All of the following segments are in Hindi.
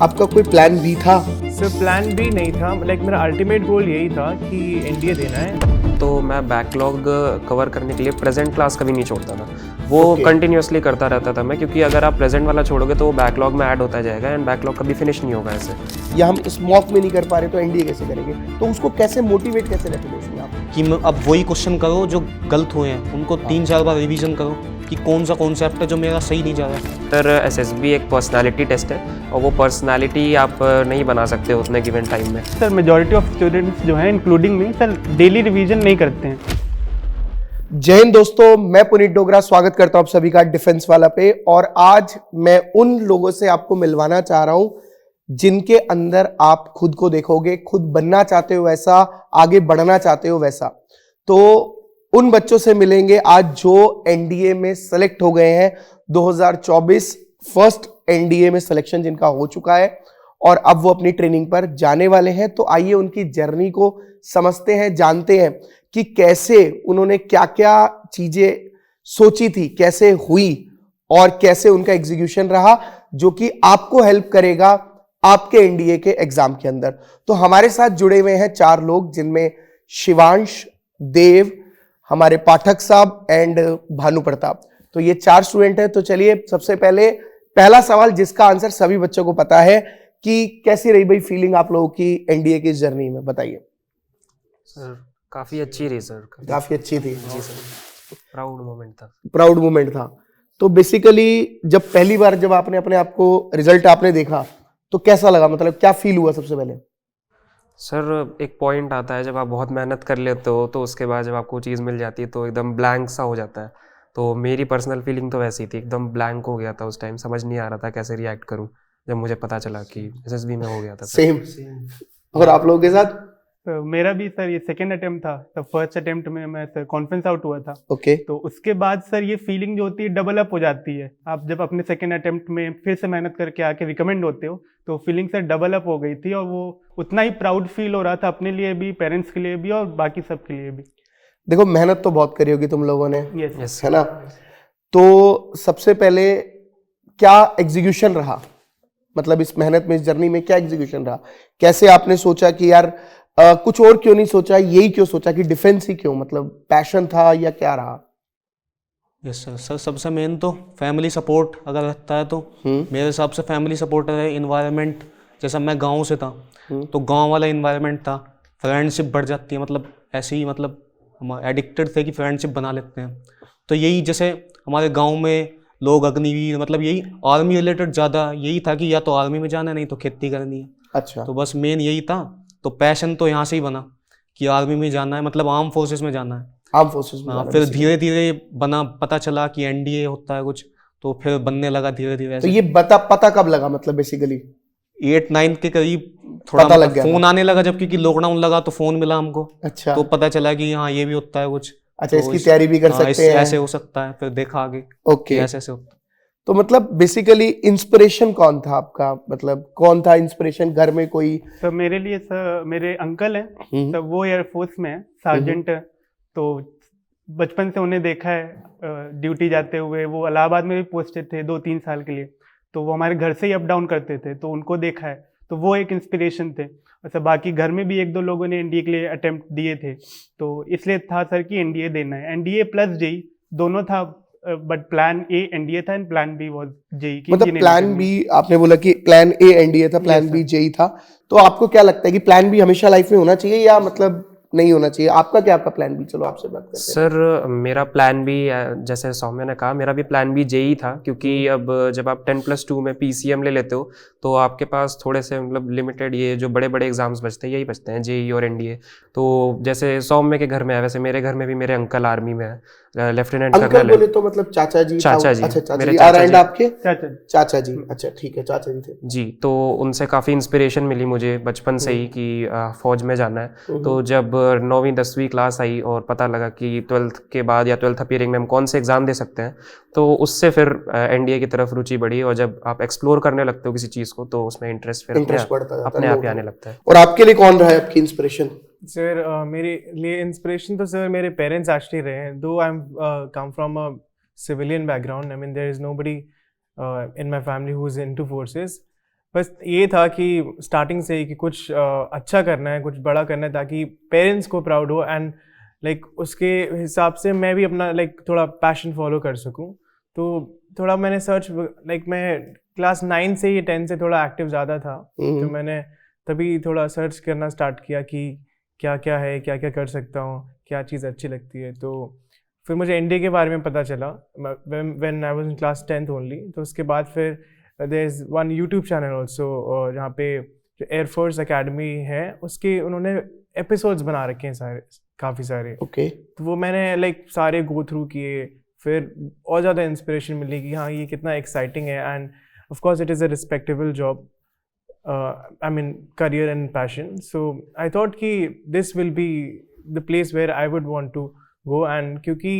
आपका कोई प्लान बी था? सर प्लान भी नहीं था, लाइक मेरा अल्टीमेट गोल यही था कि एनडीए देना है। तो मैं बैकलॉग कवर करने के लिए प्रेजेंट क्लास कभी नहीं छोड़ता था, वो Okay. कंटिन्यूअसली करता रहता था मैं, क्योंकि अगर आप प्रेजेंट वाला छोड़ोगे तो वो बैकलॉग में ऐड होता जाएगा एंड बैकलॉग कभी फिनिश नहीं होगा ऐसे। या हम इस मॉक में नहीं कर पा रहे तो एनडीए कैसे करेंगे? तो उसको कैसे मोटिवेट कैसे रखेंगे उसमें आप? कि अब वही क्वेश्चन करो जो गलत हुए हैं, उनको 3-4 बार रिवीजन करो कि कौन सा कॉन्सेप्ट है जो मेरा सही नहीं जा रहा है। सर एसएसबी एक पर्सनालिटी टेस्ट है और वो पर्सनालिटी आप नहीं बना सकते उतने गिवन टाइम में। सर मेजॉरिटी ऑफ स्टूडेंट्स जो हैं including me sir daily revision नहीं करते हैं। जय हिंद दोस्तों, मैं पुनीत डोगरा स्वागत करता हूं आप सभी का डिफेंस वाला पे। और आज मैं उन लोगों से आपको मिलवाना चाह रहा हूं जिनके अंदर आप खुद को देखोगे, खुद बनना चाहते हो वैसा, आगे बढ़ना चाहते हो वैसा। तो उन बच्चों से मिलेंगे आज जो एनडीए में सेलेक्ट हो गए हैं। 2024 फर्स्ट एनडीए में सिलेक्शन जिनका हो चुका है और अब वो अपनी ट्रेनिंग पर जाने वाले हैं। तो आइए उनकी जर्नी को समझते हैं, जानते हैं कि कैसे उन्होंने क्या क्या चीजें सोची थी, कैसे हुई और कैसे उनका एग्जीक्यूशन रहा, जो कि आपको हेल्प करेगा आपके एनडीए के एग्जाम के अंदर। तो हमारे साथ जुड़े हुए हैं 4 लोग, जिनमें शिवांश, देव, हमारे पाठक साहब एंड भानु प्रताप। तो ये 4 स्टूडेंट हैं। तो चलिए सबसे पहले पहला सवाल जिसका आंसर सभी बच्चों को पता है कि कैसी रही भाई फीलिंग आप लोगों की एनडीए की जर्नी में, बताइए। सर काफ़ी अच्छी रही सर, काफी अच्छी थी जी सर, प्राउड मोमेंट था। प्राउड मोमेंट था। तो बेसिकली जब पहली बार जब आपने अपने आप को रिजल्ट आपने देखा तो कैसा लगा, मतलब क्या फील हुआ सबसे पहले? सर एक पॉइंट आता है जब आप बहुत मेहनत कर लेते हो तो उसके बाद जब आपको चीज़ मिल जाती है तो एकदम ब्लैंक सा हो जाता है। तो मेरी पर्सनल फीलिंग तो वैसी थी, एकदम ब्लैंक हो गया था उस टाइम, समझ नहीं आ रहा था कैसे रिएक्ट करूं जब मुझे पता चला कि एसएसबी में हो गया था। सेम। और आप लोगों के साथ? तो मेरा भी सर ये सेकेंड अटेम्प्ट था। तो फर्स्ट अटेम्प्ट में मैं सर कॉन्फ्रेंस आउट हुआ था। ओके। तो उसके बाद सर ये फीलिंग जो होती है डबल अप हो जाती है। आप जब अपने सेकेंड अटेम्प्ट में फिर से मेहनत करके आके रिकमेंड होते हो तो फीलिंग सर डबल अप हो गई थी और वो उतना ही प्राउड फील हो रहा था अपने लिए भी, पेरेंट्स के लिए भी और बाकी सब के लिए भी। देखो मेहनत तो बहुत करी होगी तुम लोगों ने, यस है ना? तो सबसे पहले क्या एग्जीक्यूशन रहा, मतलब इस मेहनत में, इस जर्नी में क्या एग्जीक्यूशन रहा? कैसे आपने सोचा कि यार कुछ और क्यों नहीं सोचा, यही क्यों सोचा कि डिफेंस ही क्यों, मतलब पैशन था या क्या रहा? यस सर, सबसे मेन तो फैमिली सपोर्ट अगर रहता है तो मेरे हिसाब से फैमिली सपोर्ट है। इन्वायरमेंट, जैसा मैं गांव से था तो गांव वाला इन्वायरमेंट था, फ्रेंडशिप बढ़ जाती है, मतलब ऐसे ही, मतलब हम एडिक्टेड थे कि फ्रेंडशिप बना लेते हैं। तो यही, जैसे हमारे गांव में लोग अग्निवीर, मतलब यही आर्मी रिलेटेड ज़्यादा यही था कि या तो आर्मी में जाना है, नहीं तो खेती करनी है। अच्छा। तो बस मेन यही था। तो पैशन तो यहाँ से ही बना कि आर्मी में जाना है, मतलब आर्म फोर्सेस में जाना है। आर्म फोर्सेस में हाँ, जाना फिर basically। धीरे धीरे बना, पता चला कि एनडीए होता है कुछ, तो फिर बनने लगा धीरे धीरे। तो ये पता कब लगा, मतलब बेसिकली 8-9 के करीब थोड़ा पता लग मतलब गया फोन आने लगा, जब क्योंकि लॉकडाउन लगा तो फोन मिला हमको। अच्छा। तो पता चला कि हाँ ये भी होता है कुछ। अच्छा, तो इसकी तैयारी भी कर सकते हैं, ऐसे हो सकता है। फिर देखा आगे ओके। ऐसे ऐसे होता है। तो मतलब बेसिकली इंस्पिरेशन कौन था आपका, मतलब कौन था इंस्पिरेशन? घर में कोई? सर मेरे लिए सर मेरे अंकल हैं, सर वो एयरफोर्स में है, सार्जेंट। तो बचपन से उन्हें देखा है ड्यूटी जाते हुए। वो इलाहाबाद में भी पोस्टेड थे 2-3 साल के लिए, तो वो हमारे घर से ही अप डाउन करते थे, तो उनको देखा है, तो वो एक इंस्पिरेशन थे। अच्छा, बाकी घर में भी 1-2 लोगों ने एनडीए के लिए अटेम्प्ट दिए थे, तो इसलिए था सर कि एनडीए देना है। एनडीए प्लस जेई दोनों था, बट प्लान ए एनडीए था and plan B was JEE. मतलब प्लान बी, आपने बोला कि प्लान ए एनडीए था, प्लान बी जेई था। तो आपको क्या लगता है कि प्लान बी हमेशा लाइफ में होना चाहिए या मतलब नहीं होना चाहिए? आपका क्या, आपका प्लान बी? चलो आपसे बात करते हैं। सर मेरा प्लान भी, जैसे सौम्य ने कहा, मेरा भी प्लान बी जेई था, क्योंकि अब जब आप 10+2 में पीसीएम ले लेते हो तो आपके पास थोड़े से मतलब लिमिटेड ये जो बड़े बड़े एग्जाम्स बचते हैं यही बचते हैं, जेई और एनडीए। तो जैसे सौम्य के घर में है, वैसे मेरे घर में भी मेरे अंकल आर्मी में है, लेफ्टिनेंट अंकल कर्नल बोले है। तो मतलब चाचा जी? चाचा जी, अच्छा, चाचा मेरे जी। चाचा एंड जी। आपके? चाचा। चाचा जी, अच्छा ठीक है, चाचा जी थे जी। तो उनसे काफ़ी इंस्पिरेशन मिली मुझे बचपन से ही कि फ़ौज में जाना है। तो जब 9वीं 10वीं क्लास आई और पता लगा कि 12th के बाद या 12th अपीयरिंग में हम कौन से एग्ज़ाम दे सकते हैं, तो उससे फिर एनडीए की तरफ रुचि बढ़ी। और जब आप एक्सप्लोर करने लगते हो किसी चीज़ को तो उसमें इंटरेस्ट फिर इंटरेस्ट बढ़ता जाता है, अपने आप ही आने लगता है। और आपके लिए कौन रहा है आपकी इंस्पिरेशन? सर मेरे लिए इंस्पिरेशन तो सर मेरे पेरेंट्स एक्चुअली रहे हैं। Though I am come from a civilian background, I mean there is nobody in my family who's into forces, बस ये था कि स्टार्टिंग से ही कि कुछ अच्छा करना है, कुछ बड़ा करना है ताकि पेरेंट्स को प्राउड हो एंड लाइक उसके हिसाब से मैं भी अपना लाइक थोड़ा पैशन फॉलो कर सकूं। तो थोड़ा मैंने सर्च लाइक मैं क्लास 9 से ही 10 से थोड़ा एक्टिव ज़्यादा था, तो मैंने तभी थोड़ा सर्च करना स्टार्ट किया कि क्या क्या है, क्या क्या कर सकता हूँ, क्या चीज़ अच्छी लगती है। तो फिर मुझे एनडीए के बारे में पता चला when I was in class 10th only. तो उसके बाद फिर there is one YouTube channel also जहाँ पे जो एयरफोर्स एकेडमी है उसके उन्होंने एपिसोड्स बना रखे हैं सारे, काफ़ी सारे। ओके तो वो मैंने लाइक सारे गो थ्रू किए, फिर और ज़्यादा इंस्पिरेशन मिली कि हाँ ये कितना एक्साइटिंग है and of course it is a respectable job, I mean career and passion. So I thought कि this will be the place where I would want to go and क्योंकि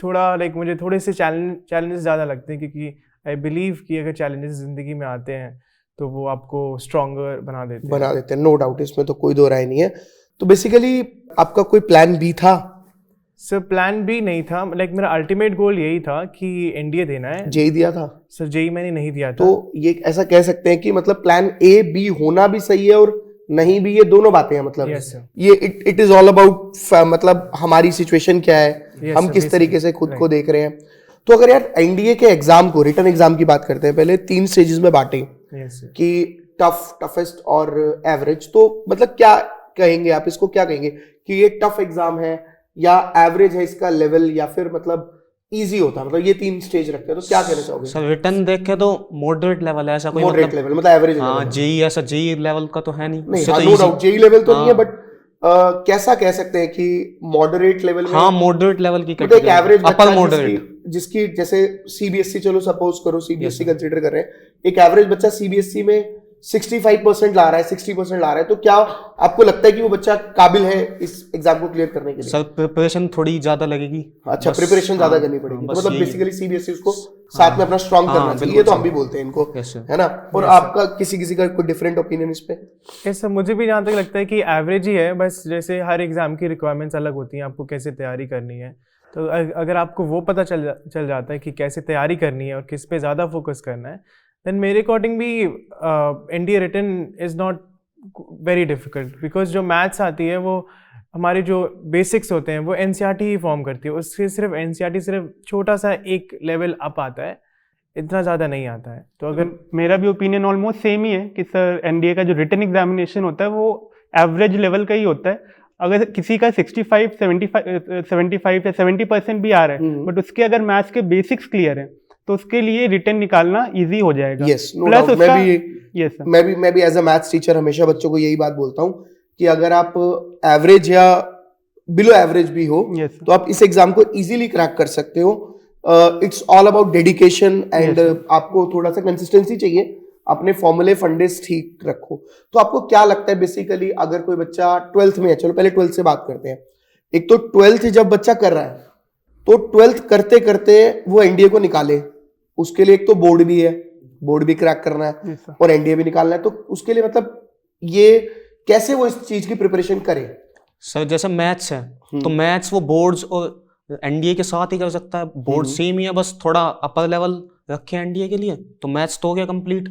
थोड़ा लाइक मुझे थोड़े से चैलेंजेस ज़्यादा लगते हैं, क्योंकि आई बिलीव कि अगर चैलेंजेस ज़िंदगी में आते हैं तो वो आपको स्ट्रॉन्गर बना देते हैं। नो डाउट, इसमें तो कोई दो राय नहीं है। तो बेसिकली आपका कोई प्लान बी था? सर प्लान भी नहीं था, लाइक मेरा अल्टीमेट गोल यही था कि एनडीए देना है। जेई दिया था? सर जेई मैंने नहीं दिया था। तो ये ऐसा कह सकते हैं कि मतलब प्लान ए बी होना भी सही है और नहीं भी, ये दोनों बातें हैं। मतलब Yes, sir. ये इट इज ऑल अबाउट मतलब हमारी सिचुएशन क्या है, Yes, हम sir, किस तरीके से खुद को right. देख रहे हैं। तो अगर यार एनडीए के एग्जाम को, रिटन एग्जाम की बात करते हैं, पहले 3 स्टेजेस में बांटे Yes, sir. कि टफ, टफेस्ट और एवरेज। तो मतलब क्या कहेंगे आप, इसको क्या कहेंगे कि ये टफ एग्जाम है या एवरेज है इसका लेवल, या फिर मतलब इजी होता है? मतलब ये 3 स्टेज रखते हैं, तो क्या कहना चाहोगे? सर रिटर्न देख के तो मॉडरेट लेवल है, ऐसा कोई मॉडरेट लेवल मतलब एवरेज हाँ लेवल? जेई ऐसा जेई लेवल का तो है नहीं, नहीं, उससे हाँ, तो no easy- doubt JEE level तो नहीं है, हाँ। बट कैसा कह सकते हैं कि मॉडरेट लेवल में? हाँ मॉडरेट लेवल की मतलब एक एवरेज अपर मॉडरेट जिसकी जैसे सीबीएसई, चलो सपोज करो सीबीएसई कंसीडर कर रहे हैं, एक एवरेज बच्चा सीबीएसई में 65% ला रहा है, 60% ला रहा है, तो क्या आपको लगता है कि वो बच्चा काबिल है इस एग्जाम को क्लियर करने के लिए? सर प्रिपरेशन थोड़ी ज्यादा लगेगी। अच्छा, बस, प्रिपरेशन ज्यादा हाँ, करनी पड़ेगी। हाँ, तो बस मतलब यही है। बेसिकली सीबीएसई उसको साथ में अपना स्ट्रॉन्ग हाँ, करना चाहिए, बिल्कुल ये तो हम सर। भी बोलते हैं इनको, Yes, sir. है ना? और आपका किसी किसी का कोई डिफरेंट ओपिनियन इस पे? यस सर, मुझे भी जहाँ तक लगता है कि एवरेज ही है। बस जैसे हर एग्जाम की रिक्वायरमेंट्स अलग होती हैं, आपको कैसे तैयारी करनी है। तो अगर आपको वो पता चल जाता है कि कैसे तैयारी करनी है और किस पे ज़्यादा फोकस करना है, देन मेरे अकॉर्डिंग भी NDA written is not very difficult, because जो मैथ्स आती है वो हमारे जो बेसिक्स होते हैं वो एनसीईआरटी ही फॉर्म करती है। उससे सिर्फ एनसीईआरटी सिर्फ छोटा सा एक लेवल अप आता है, इतना ज़्यादा नहीं आता है। तो अगर मेरा भी ओपिनियन ऑलमोस्ट सेम ही है कि सर एनडीए का जो रिटन एग्जामिनेशन होता है वो एवरेज लेवल का ही होता है। अगर किसी का 65, 75 या 70% भी आ रहा है, बट उसके अगर मैथ्स के बेसिक्स क्लियर हैं तो उसके लिए रिटन निकालना इजी हो जाएगा। Yes, no plus doubt. उसका यस सर, मैं भी एज अ मैथ्स टीचर हमेशा बच्चों को यही बात बोलता हूँ कि अगर आप एवरेज या बिलो एवरेज भी हो, Yes, sir. तो आप इस एग्जाम को इजीली क्रैक कर सकते हो। It's all about dedication and आपको थोड़ा सा कंसिस्टेंसी चाहिए, अपने फॉर्मूले फंडेस ठीक रखो। तो आपको क्या लगता है बेसिकली, अगर कोई बच्चा 12th में है, चलो पहले 12th से बात करते हैं। एक तो 12th जब बच्चा कर रहा है, तो 12th करते करते वो एनडीए को निकाले, उसके लिए एक तो बोर्ड भी है, बोर्ड भी क्रैक करना है Yes, sir. और एनडीए भी निकालना है। तो उसके लिए मतलब ये कैसे वो इस चीज की प्रिपरेशन करे? सर जैसे मैथ्स है तो मैथ्स वो बोर्ड्स और एनडीए के साथ ही कर सकता है, बोर्ड सेम ही है, बस थोड़ा अपर लेवल रखे एनडीए के लिए, तो मैथ्स तो हो गया कंप्लीट।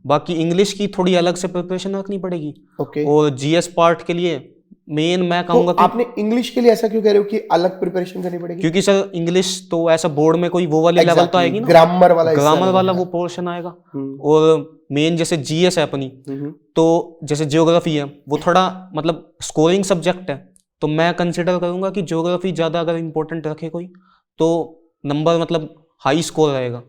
बाकी इंग्लिश की थोड़ी अलग से प्रिपरेशन रखनी पड़ेगी, ओके। और जीएस पार्ट के लिए मेन मैं तो कहूंगा कि आपने इंग्लिश के लिए ऐसा क्यों कह रहे हो कि अलग प्रिपरेशन करनी पड़ेगी? क्योंकि सर इंग्लिश तो ऐसा बोर्ड में कोई वो वाली लेवल तो आएगी ना, ग्रामर वाला हिस्सा ग्रामर नहीं वाला है। वो पोर्शन आएगा। और मेन जैसे जीएस है अपनी, तो जैसे ज्योग्राफी है वो थोड़ा मतलब स्कोरिंग सब्जेक्ट है, तो मैं कंसिडर करूंगा कि ज्योग्राफी ज़्यादा अगर इम्पोर्टेंट रखे कोई तो नंबर मतलब हाई स्कोर रहेगा।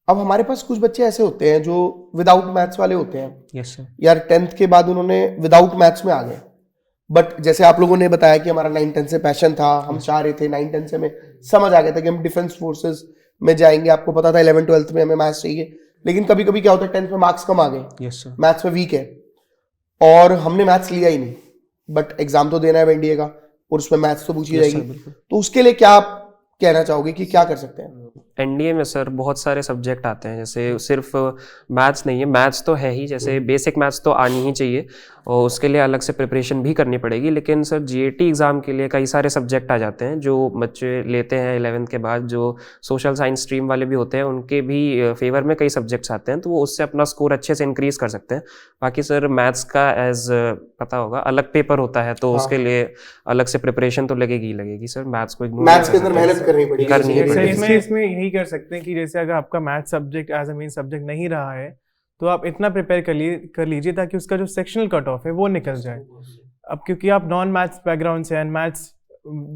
अब हमारे पास कुछ बच्चे ऐसे होते हैं जो विदाउट मैथ्स वाले होते हैं, यस सर। यार 10th के बाद उन्होंने विदाउट मैथ्स में आ गए, बट जैसे आप लोगों ने बताया कि हमारा 9-10 से पैशन था, हम चाह रहे थे 9-10 से हमें समझ आ गया था कि हम डिफेंस फोर्सेस में जाएंगे, आपको पता था 11-12 में हमें मैथ्स चाहिए, लेकिन कभी कभी क्या होता है 10th में मार्क्स कम आ गए, यस सर। मैथ्स में वीक है और हमने मैथ्स लिया ही नहीं, बट एग्जाम तो देना है एनडीए का और उसमें मैथ्स तो पूछी Yes, sir, जाएगी, बिल्कुल। तो उसके लिए क्या आप कहना चाहोगे कि क्या कर सकते हैं? एनडीए में सर बहुत सारे सब्जेक्ट आते हैं, जैसे सिर्फ मैथ्स नहीं है, मैथ्स तो है ही, जैसे बेसिक मैथ्स तो आनी ही चाहिए और उसके लिए अलग से प्रिपरेशन भी करनी पड़ेगी, लेकिन सर जीएटी एग्ज़ाम के लिए कई सारे सब्जेक्ट आ जाते हैं जो बच्चे लेते हैं 11th के बाद, जो सोशल साइंस स्ट्रीम वाले भी होते हैं उनके भी फेवर में कई सब्जेक्ट्स आते हैं, तो वो उससे अपना स्कोर अच्छे से इंक्रीज़ कर सकते हैं। बाकी सर मैथ्स का एज पता होगा अलग पेपर होता है, तो उसके लिए अलग से प्रिपरेशन तो लगेगी सर, मैथ्स को इग्नोर मैथ्स के अंदर मेहनत करनी पड़ेगी। इसमें यही कर सकते हैं कि जैसे अगर आपका math subject as a main subject नहीं रहा है तो आप इतना प्रिपेयर कर लीजिए ताकि उसका जो सेक्शनल कट ऑफ है वो निकल जाए। अब क्योंकि आप नॉन मैथ्स बैकग्राउंड से एंड मैथ्स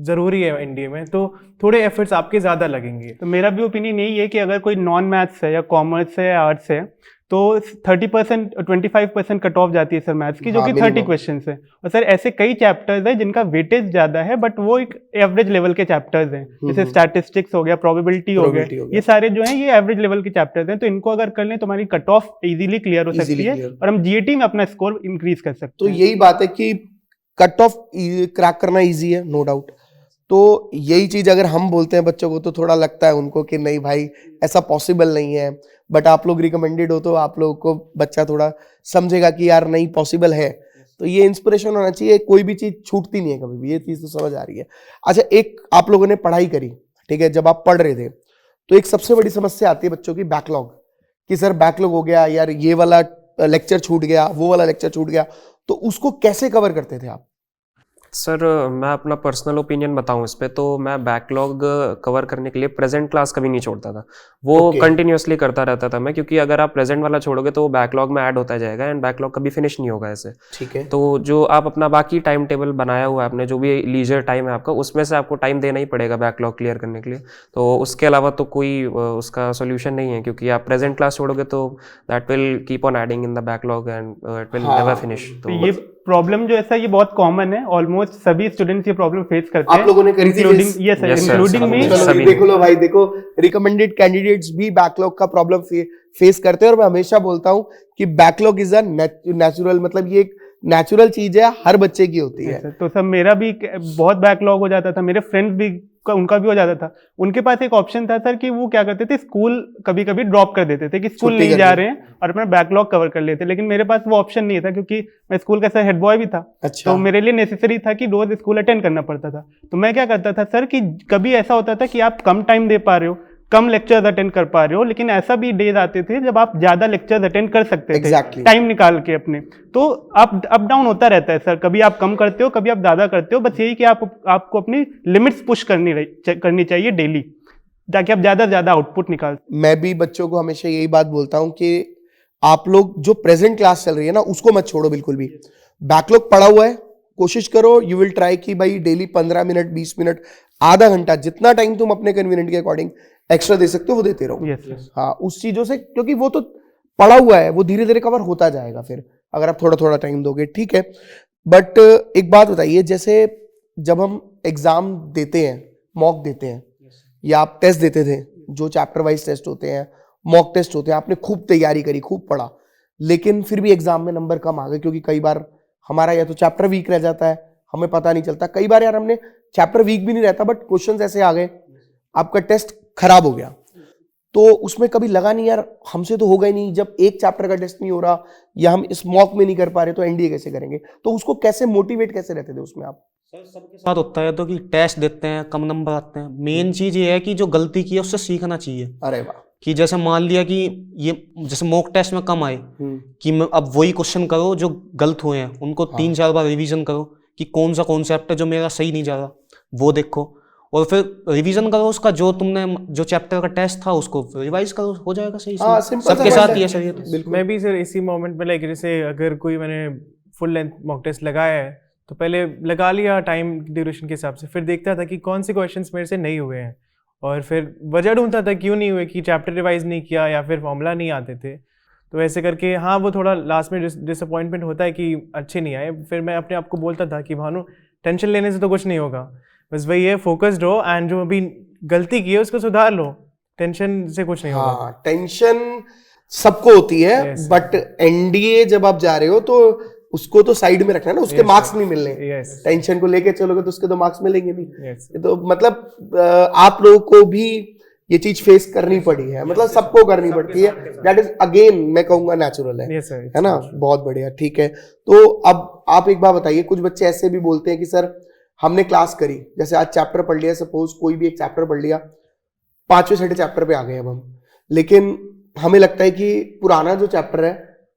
ज़रूरी है एनडीए में, तो थोड़े एफर्ट्स आपके ज़्यादा लगेंगे। तो मेरा भी ओपिनियन यही है कि अगर कोई नॉन मैथ्स है या कॉमर्स है या आर्ट्स है तो 30% 25% कट ऑफ जाती है सर मैथ्स की, जो कि 30 क्वेश्चन है। और सर ऐसे कई चैप्टर्स हैं जिनका वेटेज ज़्यादा है बट वो एक एवरेज लेवल के चैप्टर्स हैं, जैसे स्टैटिस्टिक्स हो गया, प्रोबेबिलिटी हो गया, ये सारे जो हैं ये एवरेज लेवल के चैप्टर्स हैं। तो इनको अगर कर लें तो हमारी कट ऑफ इजीली क्लियर हो सकती है और हम जीएटी में अपना स्कोर इंक्रीज कर सकते हैं। तो यही बात है कि कट ऑफ क्रैक करना ईजी है, नो डाउट। तो यही चीज अगर हम बोलते हैं बच्चों को तो थोड़ा लगता है उनको कि नहीं भाई ऐसा पॉसिबल नहीं है, बट आप लोग रिकमेंडेड हो तो आप लोगों को बच्चा थोड़ा समझेगा कि यार नहीं पॉसिबल है। तो ये इंस्पिरेशन होना चाहिए, कोई भी चीज छूटती नहीं है कभी भी, ये चीज तो समझ आ रही है। अच्छा, एक आप लोगों ने पढ़ाई करी, ठीक है, जब आप पढ़ रहे थे तो एक सबसे बड़ी समस्या आती है बच्चों की बैकलॉग, कि सर बैकलॉग हो गया यार, ये वाला लेक्चर छूट गया, वो वाला लेक्चर छूट गया, तो उसको कैसे कवर करते थे आप? सर मैं अपना पर्सनल ओपिनियन बताऊं इस पे, तो मैं बैकलॉग कवर करने के लिए प्रेजेंट क्लास कभी नहीं छोड़ता था, वो कंटिन्यूअसली करता रहता था मैं, क्योंकि अगर आप प्रेजेंट वाला छोड़ोगे तो वो बैकलॉग में ऐड होता जाएगा एंड बैकलॉग कभी फिनिश नहीं होगा ऐसे। ठीक है। तो जो आप अपना बाकी टाइम टेबल बनाया हुआ है आपने, जो भी लीजर टाइम है आपका, उसमें से आपको टाइम देना ही पड़ेगा बैकलॉग क्लियर करने के लिए। तो उसके अलावा तो कोई उसका सोल्यूशन नहीं है, क्योंकि आप प्रेजेंट क्लास छोड़ोगे तो that will keep on adding in the backlog and it will never finish. तो ये प्रॉब्लम जो ऐसा ये बहुत कॉमन है, ऑलमोस्ट सभी स्टूडेंट्स ये प्रॉब्लम फेस करते हैं। आप लोगों ने करी थी इंक्लूडिंग मी। सभी देखो लो भाई, देखो रिकमेंडेड कैंडिडेट्स भी बैकलॉग का प्रॉब्लम फेस करते हैं, और मैं हमेशा बोलता हूं कि बैकलॉग इज अ नेचुरल, मतलब ये एक नेचुरल चीज है, हर बच्चे की होती है। तो सब मेरा भी बहुत बैकलॉग हो जाता था, मेरे फ्रेंड्स भी उनका भी हो जाता था। उनके पास एक ऑप्शन था सर कि वो क्या करते थे, स्कूल कभी कभी ड्रॉप कर देते थे कि स्कूल नहीं जा रहे हैं और अपना बैकलॉग कवर कर लेते, लेकिन मेरे पास वो ऑप्शन नहीं था क्योंकि मैं स्कूल का सर हेड बॉय भी था। अच्छा। तो मेरे लिए नेसेसरी था कि रोज स्कूल अटेंड करना पड़ता था। तो मैं क्या करता था सर कि कभी ऐसा होता था कि आप कम टाइम दे पा रहे हो, कम लेक्चर्स अटेंड कर पा रहे हो, लेकिन ऐसा भी डेज आते थे जब आप ज्यादा लेक्चर्स अटेंड कर सकते थे टाइम निकाल के अपने। तो अप डाउन होता रहता है सर, कभी आप कम करते हो, कभी आप ज्यादा करते हो। बस यही कि आपको अपनी लिमिट्स पुश करनी चाहिए डेली, ताकि आप ज्यादा से ज्यादा आउटपुट निकाल। मैं भी बच्चों को हमेशा यही बात बोलता हूं कि आप लोग जो प्रेजेंट क्लास चल रही है ना, उसको मत छोड़ो बिल्कुल भी। बैकलॉग पड़ा हुआ है, कोशिश करो, यू विल ट्राई कि भाई डेली 15 मिनट, 20 मिनट, आधा घंटा, जितना टाइम तुम अपने कन्वीनियंट के अकॉर्डिंग एक्स्ट्रा दे सकते हो वो देते रहो। हाँ, उस चीजों से, क्योंकि वो तो पड़ा हुआ है, वो धीरे धीरे कवर होता जाएगा फिर अगर आप थोड़ा थोड़ा टाइम दोगे, ठीक है। बट एक बात बताइए, जैसे जब हम एग्जाम देते हैं, मॉक देते हैं, या आप टेस्ट देते थे, जो चैप्टर वाइज टेस्ट होते हैं, मॉक टेस्ट होते हैं, आपने खूब तैयारी करी, खूब पढ़ा, लेकिन फिर भी एग्जाम में नंबर कम आ गए, क्योंकि कई बार हमारा या तो चैप्टर वीक रह जाता है, हमें पता नहीं चलता, कई बार यार हमने चैप्टर वीक भी नहीं रहता बट क्वेश्चंस ऐसे आ गए, आपका टेस्ट खराब हो गया, तो उसमें कभी लगा नहीं यार हमसे तो होगा ही नहीं, जब एक चैप्टर का टेस्ट नहीं हो रहा या हम इस मॉक में नहीं कर पा रहे तो एनडीए कैसे करेंगे? तो उसको कैसे मोटिवेट कैसे रहते थे उसमें आप? सबके साथ होता है तो कि टेस्ट देते हैं, कम नंबर आते हैं, मेन चीज ये है कि जो गलती की है उससे सीखना चाहिए। अरे वाह। कि जैसे मान लिया कि ये जैसे मॉक टेस्ट में कम आए, कि अब वही क्वेश्चन करो जो गलत हुए हैं, उनको 3-4 बार रिवीजन करो कि कौन सा कॉन्सेप्ट है जो मेरा सही नहीं जा रहा, वो देखो, और फिर रिवीजन करो उसका, जो तुमने जो चैप्टर का टेस्ट था उसको रिवाइज करो, हो जाएगा सही। सबके साथ ये सही है। मैं भी सर इसी मोमेंट में, लाइक जैसे अगर कोई मैंने फुल लेंथ मॉक टेस्ट लगाया है तो पहले लगा लिया टाइम ड्यूरेशन के हिसाब से, फिर देखता था कि कौन से क्वेश्चंस मेरे से नहीं हुए हैं, और फिर वजह ढूंढता था क्यों नहीं हुए, कि चैप्टर रिवाइज नहीं किया या फिर फॉर्मूला नहीं आते थे। तो ऐसे करके हाँ, वो थोड़ा लास्ट में डिसअपॉइंटमेंट होता है कि अच्छे नहीं आए। फिर मैं अपने आप को बोलता था कि भानु, टेंशन लेने से तो कुछ नहीं होगा, बस वही है, फोकस्ड रहो एंड जो अभी गलती की है उसको सुधार लो, टेंशन से कुछ नहीं होगा। हाँ, टेंशन सबको होती है, बट एनडीए जब आप जा रहे हो तो उसको तो साइड में रखना है ना, उसके मार्क्स नहीं मिलने। टेंशन को लेके चलोगे तो उसके तो मार्क्स मिलेंगे नहीं। तो मतलब आप लोगों को भी ये चीज फेस करनी पड़ी है, मतलब सबको करनी पड़ती है, दैट इज अगेन मैं कहूंगा नेचुरल है, Yes, sir, it's है ना? natural. बहुत बढ़िया, ठीक है। तो अब आप एक बात बताइए, कुछ बच्चे ऐसे भी बोलते हैं कि सर हमने क्लास करी, जैसे आज चैप्टर पढ़ लिया, सपोज कोई भी एक चैप्टर पढ़ लिया, 5वें 6ठे चैप्टर पे आ गए अब हम, लेकिन हमें लगता है कि पुराना जो चैप्टर है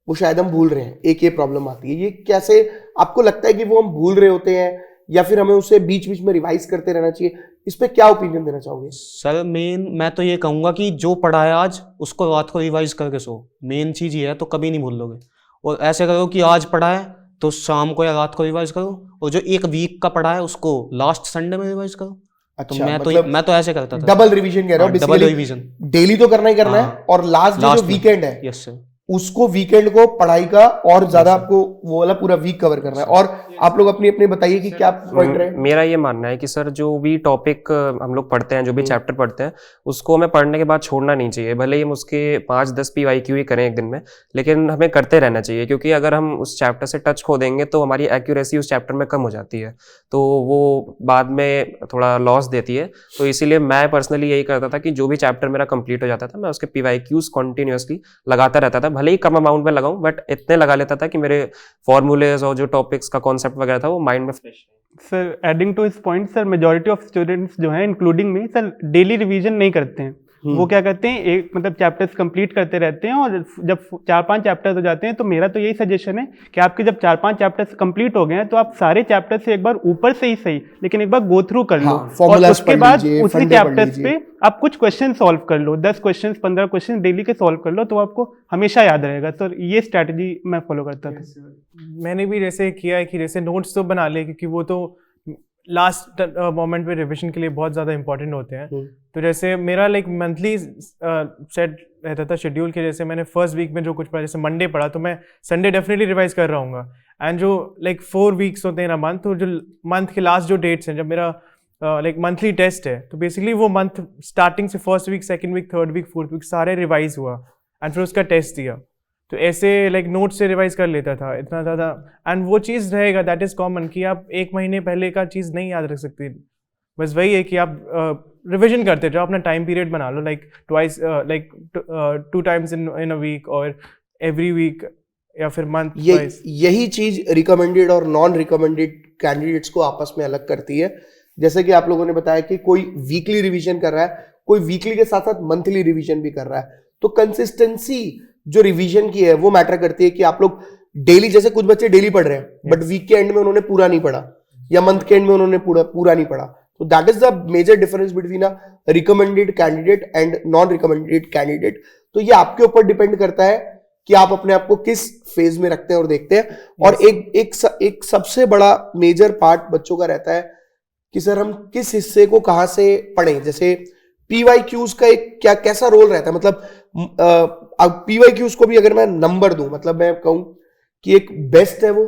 वो शायद हम भूल रहे हैं, एक ये प्रॉब्लम आती है। ये कैसे आपको लगता है कि वो हम भूल रहे होते हैं या फिर हमें उसे बीच बीच में रिवाइज करते रहना चाहिए? इस पे क्या ओपिनियन देना चाहोगे? सर मैं तो ये कहूँगा कि जो पढ़ा है आज उसको रात को रिवाइज करके सो, मेन चीज़ ये है, तो कभी नहीं भूल लोगे। और ऐसे करो कि आज पढ़ा है तो शाम को या रात को रिवाइज करो, और जो एक वीक का पढ़ा है उसको लास्ट संडे में रिवाइज करो। अच्छा, तो मतलब मैं तो ऐसे करता था। डबल रिवीजन कह रहा हूँ, डबल बेसिकली रिवीजन डेली तो करना ही करना है, हाँ। और लास्ट जो Last में। वीकेंड है यस सर। उसको वीकेंड को पढ़ाई का और ज्यादा आपको वो वाला पूरा वीक कवर करना है। और आप लोग अपनी अपनी बताइए कि क्या पॉइंट रहे? मेरा ये मानना है कि सर जो भी टॉपिक हम लोग पढ़ते हैं, जो भी चैप्टर पढ़ते हैं, उसको हमें पढ़ने के बाद छोड़ना नहीं चाहिए। भले ही हम उसके 5-10 PYQ ही करें एक दिन में, लेकिन हमें करते रहना चाहिए, क्योंकि अगर हम उस चैप्टर से टच खो देंगे तो हमारी एक्यूरेसी उस चैप्टर में कम हो जाती है, तो वो बाद में थोड़ा लॉस देती है। तो इसीलिए मैं पर्सनली यही करता था कि जो भी चैप्टर मेरा कंप्लीट हो जाता था, मैं उसके PYQs कॉन्टिन्यूसली लगाता रहता था। भले ही कम अमाउंट में लगाऊं, बट इतने लगा लेता था कि मेरे फॉर्मूलेज और जो टॉपिक्स का कॉन्सेप्ट वगैरह था वो माइंड में fresh. Sir adding to his point, sir majority of students जो हैं including me, sir daily revision नहीं करते हैं। वो क्या करते हैं, एक मतलब चैप्टर्स कंप्लीट करते रहते हैं, और जब 4-5 चैप्टर्स हो जाते हैं तो मेरा तो यही सजेशन है कि आपके जब 4-5 चैप्टर्स कंप्लीट हो गए हैं तो आप सारे चैप्टर्स से एक बार ऊपर से ही सही, लेकिन एक बार गो थ्रू कर लो, हाँ, और formulas उसके पढ़ बाद लीजिए, उसी फंडे पढ़ चैप्टर्स लीजिए। पे आप कुछ क्वेश्चन सॉल्व कर लो, 10 क्वेश्चन 15 क्वेश्चन डेली के सॉल्व कर लो, तो आपको हमेशा याद रहेगा। सर ये स्ट्रैटेजी मैं फॉलो करता था। मैंने भी जैसे किया है कि जैसे नोट्स तो बना ले, क्योंकि वो तो लास्ट मोमेंट पे रिवीजन के लिए बहुत ज़्यादा इंपॉर्टेंट होते हैं। तो जैसे मेरा लाइक मंथली सेट रहता था शेड्यूल के, जैसे मैंने फर्स्ट वीक में जो कुछ पढ़ा, जैसे मंडे पढ़ा तो मैं संडे डेफिनेटली रिवाइज कर रहा हूँ। एंड जो लाइक 4 वीक्स होते हैं ना मंथ, तो जो मंथ के लास्ट जो डेट्स हैं, जब मेरा लाइक मंथली टेस्ट है, तो बेसिकली वो मंथ स्टार्टिंग से first week, second week, third week, fourth week सारे रिवाइज हुआ, एंड फिर उसका टेस्ट दिया। तो ऐसे लाइक नोट से रिवाइज कर लेता था इतना ज़्यादा। एंड वो चीज़ रहेगा, दैट इज़ कॉमन, कि आप 1 महीने पहले का चीज़ नहीं याद रख सकते। बस वही है कि आप रिविजन करते जाओ, अपना टाइम पीरियड बना लो, like twice, like 2 times in a week, और एवरी वीक या फिर मंथ वाइज। यही चीज रिकमेंडेड और नॉन रिकमेंडेड कैंडिडेट्स को आपस में अलग करती है। जैसे कि आप लोगों ने बताया कि कोई वीकली रिवीजन कर रहा है, कोई वीकली के साथ साथ मंथली रिवीजन भी कर रहा है, तो कंसिस्टेंसी जो रिवीजन की है वो मैटर करती है कि आप लोग डेली, जैसे कुछ बच्चे डेली पढ़ रहे हैं बट वीक के एंड में उन्होंने पूरा नहीं पढ़ा, या मंथ के एंड में उन्होंने पूरा नहीं पढ़ा, तो that is the major difference between a recommended candidate and non recommended candidate. तो ये आपके ऊपर डिपेंड करता है कि आप अपने आप को किस फेज में रखते हैं और देखते हैं। और एक सबसे बड़ा मेजर पार्ट बच्चों का रहता है कि सर हम किस हिस्से को कहां से पढ़ें। जैसे PYQs का एक कैसा रोल रहता है, मतलब अब PYQs को भी अगर मैं नंबर दूं, मतलब मैं कहूं कि एक बेस्ट है वो,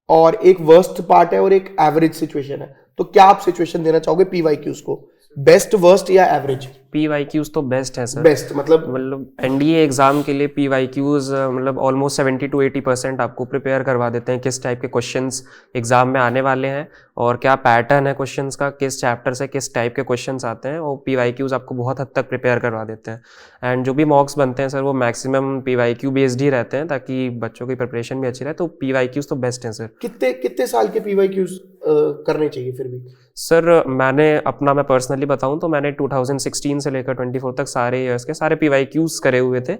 और एक वर्स्ट पार्ट है, और एक एवरेज सिचुएशन है, तो क्या आप सिचुएशन देना चाहोगे PYQs को, बेस्ट, वर्स्ट या एवरेज? PYQs तो बेस्ट है सर। बेस्ट मतलब NDA एग्जाम के लिए PYQs मतलब ऑलमोस्ट 70 to 80% आपको प्रिपेयर करवा देते हैं किस टाइप के क्वेश्चंस एग्जाम में आने वाले हैं, और क्या पैटर्न है क्वेश्चंस का, किस चैप्टर से किस टाइप के क्वेश्चंस आते हैं, और PYQs आपको बहुत हद तक प्रिपेयर करवा देते हैं। एंड जो भी मॉक्स बनते हैं सर वो मैक्सिमम PYQ बेस्ड ही रहते हैं, ताकि बच्चों की प्रिपरेशन भी अच्छी रहे। तो PYQs तो बेस्ट हैं सर। कितने साल के PYQs करने चाहिए फिर भी? सर मैं पर्सनली बताऊं तो मैंने 2016 से लेकर 24 तक सारे ईयर्स के सारे PYQs करे हुए थे।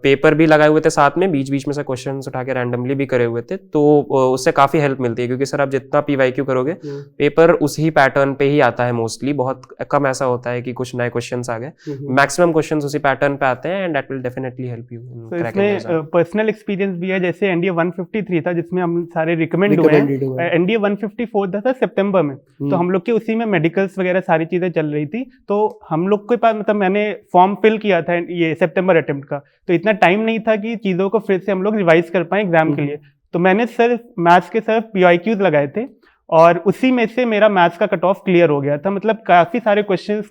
पेपर भी लगाए हुए थे साथ में, बीच बीच में से क्वेश्चंस उठा के रैंडमली भी करे हुए थे, तो उससे काफ़ी हेल्प मिलती है, क्योंकि सर आप जितना PYQ करोगे पेपर उसी पैटर्न पे ही आता है मोस्टली, बहुत कम ऐसा होता है कि कुछ नए क्वेश्चंस आ गए, मैक्सिमम क्वेश्चंस उसी पैटर्न पे आते हैं, and that will definitely help you in cracking the exam. Personal experience भी है, जैसे NDA 153 था जिसमें हम सारे रिकमेंड हुए हैं, NDA 154 था सितंबर में, तो हम लोग के उसी में मेडिकल्स वगैरह सारी चीजें चल रही थी, तो हम लोग के पास मतलब मैंने फॉर्म फिल किया था ये सितंबर अटेम्प्ट का, तो इतना टाइम नहीं था कि चीज़ों को फिर से हम लोग रिवाइज कर पाए एग्जाम के लिए, तो मैंने सिर्फ मैथ्स के सिर्फ PYQs लगाए थे, और उसी में से मेरा मैथ्स का कट ऑफ क्लियर हो गया था। मतलब काफ़ी सारे क्वेश्चंस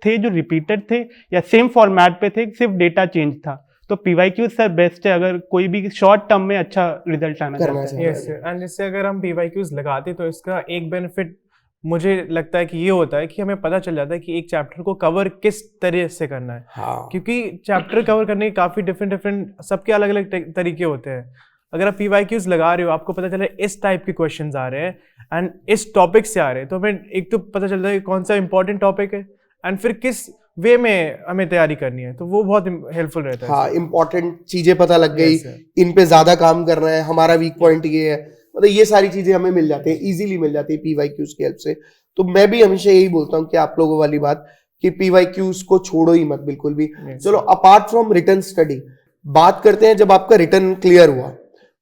थे जो रिपीटेड थे या सेम फॉर्मेट पे थे, सिर्फ डेटा चेंज था। तो PYQs सर बेस्ट है अगर कोई भी शॉर्ट टर्म में अच्छा रिजल्ट आना चाहता है। यस, एंड इससे अगर हम PYQs लगाते तो इसका एक बेनिफिट मुझे लगता है कि ये होता है कि हमें पता चल जाता है कि एक चैप्टर को कवर किस तरह से करना है। हाँ क्योंकि चैप्टर कवर करने के काफ़ी डिफरेंट सबके अलग अलग तरीके होते हैं। अगर आप PYQs लगा रहे हो, आपको पता चला इस टाइप के क्वेश्चंस आ रहे हैं एंड इस टॉपिक से आ रहे हैं, तो हमें एक तो पता चलता है कि कौन सा इंपॉर्टेंट टॉपिक है एंड फिर किस वे में हमें तैयारी करनी है, तो वो बहुत हेल्पफुल रहता है। हाँ, इंपॉर्टेंट चीजें पता लग गई, Yes, sir. इन पे ज्यादा काम करना है, हमारा वीक पॉइंट ये है, मतलब ये सारी चीजें हमें मिल जाती है, इजीली मिल जाती है PYQs की हेल्प से। तो मैं भी हमेशा यही बोलता हूँ कि आप लोगों वाली बात कि PYQs को छोड़ो ही मत बिल्कुल भी। Yes, चलो अपार्ट फ्रॉम रिटन स्टडी बात करते हैं, जब आपका रिटन क्लियर हुआ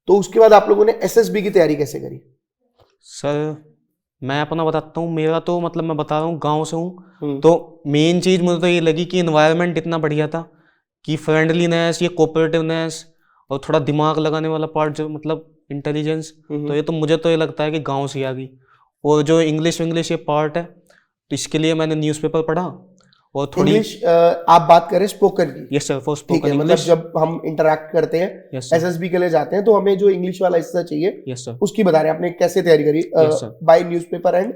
तो उसके बाद आप लोगों ने SSB की तैयारी कैसे करी? सर मैं अपना बताता हूँ, मेरा तो मतलब मैं बता रहा हूँ गांव से हूँ, तो मेन चीज़ मुझे तो ये लगी कि इन्वायरमेंट इतना बढ़िया था कि फ्रेंडलीनेस, ये कोऑपरेटिवनेस और थोड़ा दिमाग लगाने वाला पार्ट जो मतलब इंटेलिजेंस, तो ये तो मुझे तो ये लगता है कि गांव से आ गई। और जो इंग्लिश ये पार्ट है, तो इसके लिए मैंने न्यूज़पेपर पढ़ा और थोड़ी इंग्लिश आप बात करें स्पोकन की? यस सर, फॉर ठीक है, स्पोकन मतलब इंग्लिश। जब हम इंटरेक्ट करते हैं यस सर, SSB के लिए जाते हैं तो हमें जो इंग्लिश वाला हिस्सा चाहिए यस सर, उसकी बता रहे हैं आपने कैसे तैयारी करी? Yes, sir. By newspaper and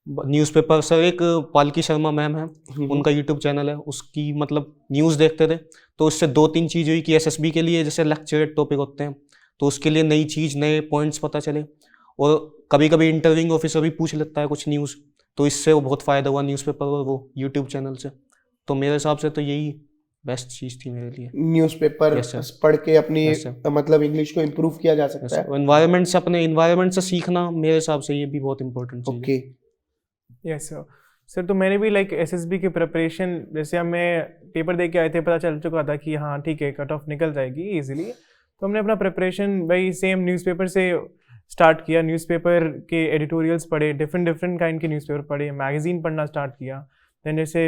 newspaper sir, एक पालकी शर्मा मैम है, उनका यूट्यूब चैनल है, उसकी मतलब न्यूज़ देखते थे, तो उससे 2-3 चीज़ हुई कि SSB के लिए जैसे लेक्चरेट टॉपिक होते हैं, तो उसके लिए नई चीज़, नए पॉइंट्स पता चले, और कभी कभी इंटरव्यूइंग ऑफिसर भी पूछ लेता है कुछ न्यूज़, तो इससे वो बहुत फ़ायदा हुआ न्यूज़पेपर और वो यूट्यूब चैनल से। तो मेरे हिसाब से तो यही बेस्ट चीज़ थी मेरे लिए। Newspaper Yes, sir. पढ़ के अपनी Yes, sir. मतलब इंग्लिश को इम्प्रूव किया जा सकता है। एनवायरनमेंट से, अपने एनवायरनमेंट से सीखना मेरे हिसाब से ये भी बहुत इंपॉर्टेंट चीज़ है। Okay, yes sir. सर तो मैंने भी लाइक SSB की प्रिपरेशन, जैसे हमें पेपर दे के आए थे, पता चल चुका था कि हाँ ठीक है कट ऑफ निकल जाएगी इजीली, तो हमने अपना प्रिपरेशन वही सेम न्यूज़पेपर से स्टार्ट किया। न्यूज़पेपर के एडिटोरियल्स पढ़े, डिफरेंट काइंड के न्यूज़पेपर पढ़े, मैगजीन पढ़ना स्टार्ट किया। दैन जैसे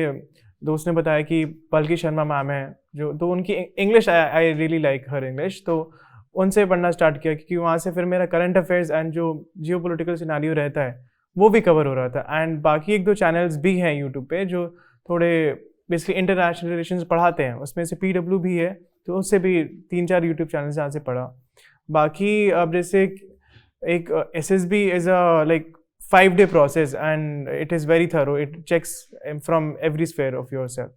दोस्त ने बताया कि पालकी शर्मा मैम है जो, तो उनकी English I really like her English, तो उनसे पढ़ना स्टार्ट किया, क्योंकि वहाँ से फिर मेरा करंट अफेयर्स एंड जो जियो पोलिटिकल सिनारियो रहता है वो भी कवर हो रहा था। एंड बाकी 1-2 चैनल्स भी हैं यूट्यूब पे जो थोड़े बेसिकली इंटरनेशनल रिलेशंस पढ़ाते हैं, उसमें से PW भी है, तो उससे भी 3-4 यूट्यूब चैनल्स जहाँ से पढ़ा। बाकी अब जैसे एक SSB is a like 5-day process and it is very thorough, it checks from every sphere of yourself।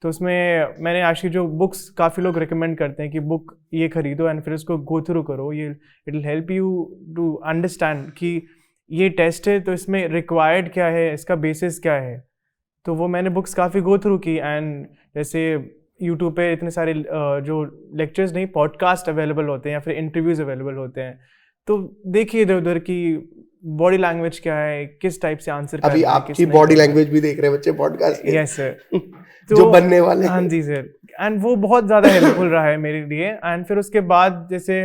तो उसमें मैंने एक्चुअली जो बुक्स काफ़ी लोग रिकमेंड करते हैं कि बुक ये खरीदो एंड फिर उसको गो थ्रू करो, ये it will help you to understand कि ये टेस्ट है तो इसमें रिक्वायर्ड क्या है, इसका बेसिस क्या है। तो वो मैंने बुक्स काफ़ी गो थ्रू की। एंड जैसे यूट्यूब पे इतने सारे जो लेक्चर्स नहीं, पॉडकास्ट अवेलेबल होते हैं या फिर इंटरव्यूज़ अवेलेबल होते हैं, तो देखिए इधर उधर की बॉडी लैंग्वेज क्या है, किस टाइप से आंसर अभी आपकी बॉडी लैंग्वेज भी देख रहे हैं बच्चे पॉडकास्ट के। Yes sir. जो बनने वाले हाँ जी सर, एंड वो बहुत ज़्यादा हेल्पफुल रहा है मेरे लिए। एंड फिर उसके बाद जैसे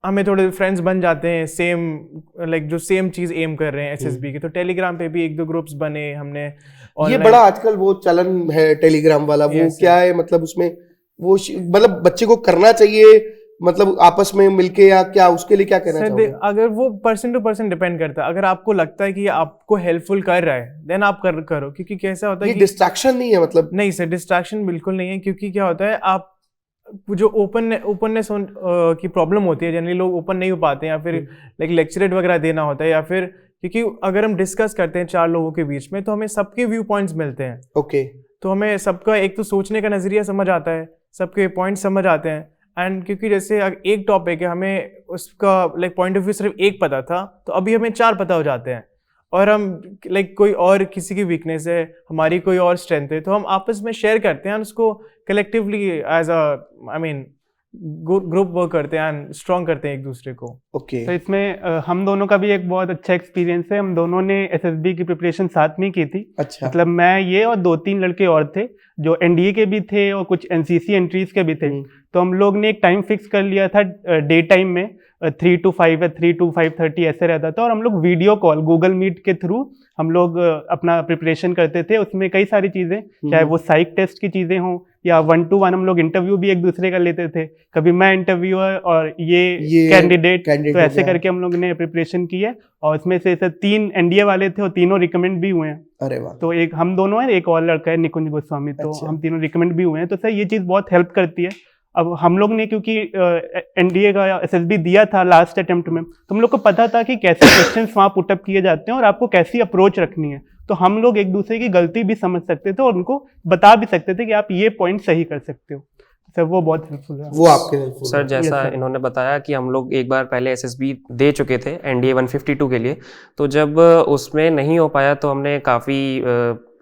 हमें थोड़े फ्रेंड्स बन जाते हैं सेम लाइक जो सेम चीज़ एम कर रहे हैं SSB की, तो टेलीग्राम पे भी 1-2 ग्रुप्स बने हमने। ये बड़ा आजकल वो चलन है टेलीग्राम वाला, वो Yes, क्या है मतलब उसमें वो मतलब बच्चे को करना चाहिए मतलब आपस में मिलके, या क्या उसके लिए क्या कहना चाहोगे? अगर वो पर्सन टू पर्सन डिपेंड करता है, अगर आपको लगता है कि ये आपको हेल्पफुल कर रहा है देन आप करो, क्योंकि कैसा होता है ये कि डिस्ट्रैक्शन नहीं है मतलब? नहीं सर, डिस्ट्रैक्शन बिल्कुल नहीं है, क्योंकि क्या होता है आप जो ओपननेस की प्रॉब्लम होती है, जनरली लोग ओपन नहीं हो पाते हैं, या फिर लाइक लेक्चरेट वगैरह देना होता है, या फिर क्योंकि अगर हम डिस्कस करते हैं 4 लोगों के बीच में तो हमें सबके व्यू पॉइंट्स मिलते हैं। ओके, तो हमें सबका एक तो सोचने का नज़रिया समझ आता है, सबके पॉइंट समझ आते हैं। एंड क्योंकि जैसे एक टॉपिक है, हमें उसका लाइक पॉइंट ऑफ व्यू सिर्फ एक पता था, तो अभी हमें 4 पता हो जाते हैं। और हम लाइक कोई और किसी की वीकनेस है, हमारी कोई और स्ट्रेंथ है, तो हम आपस में शेयर करते हैं, उसको collectively as a I mean group work करते हैं एंड स्ट्रॉन्ग करते हैं एक दूसरे को। ओके। तो इसमें हम दोनों का भी एक बहुत अच्छा एक्सपीरियंस है। हम दोनों ने SSB की प्रिपरेशन साथ में की थी। अच्छा, मतलब मैं ये और 2-3 लड़के और थे जो NDA के भी थे और कुछ NCC एंट्रीज के भी थे। तो हम लोग ने एक टाइम फिक्स कर लिया था डे टाइम में 3 to 5 या 3 to 5:30 ऐसे रहता था, और हम लोग वीडियो कॉल गूगल मीट के थ्रू हम लोग अपना प्रिपरेशन करते थे। उसमें कई सारी चीज़ें, चाहे वो साइक टेस्ट की चीज़ें हों या 1-to-1 हम लोग इंटरव्यू भी एक दूसरे का लेते थे, कभी मैं इंटरव्यूअर और ये कैंडिडेट, तो ऐसे करके हम लोग ने प्रिपरेशन की है। और उसमें से 3 NDA वाले थे और तीनों रिकमेंड भी हुए हैं। अरे वाह। तो एक हम दोनों हैं, एक और लड़का है निकुंज गोस्वामी, तो अच्छा। हम तीनों रिकमेंड भी हुए हैं। तो सर ये चीज़ बहुत हेल्प करती है। अब हम लोग ने क्योंकि एनडीए का एसएसबी दिया था लास्ट अटेम्प्ट में, तो हम लोग को पता था कि कैसे क्वेश्चंस वहाँ पुटअप किए जाते हैं और आपको कैसी अप्रोच रखनी है। तो हम लोग एक दूसरे की गलती भी समझ सकते थे और उनको बता भी सकते थे कि आप ये पॉइंट सही कर सकते हो। सर वो बहुत हेल्पफुल है। वो आपके हेल्पफुल सर जैसा Yes, sir. इन्होंने बताया कि हम लोग एक बार पहले एसएसबी दे चुके थे एनडीए 152 के लिए, तो जब उसमें नहीं हो पाया तो हमने काफ़ी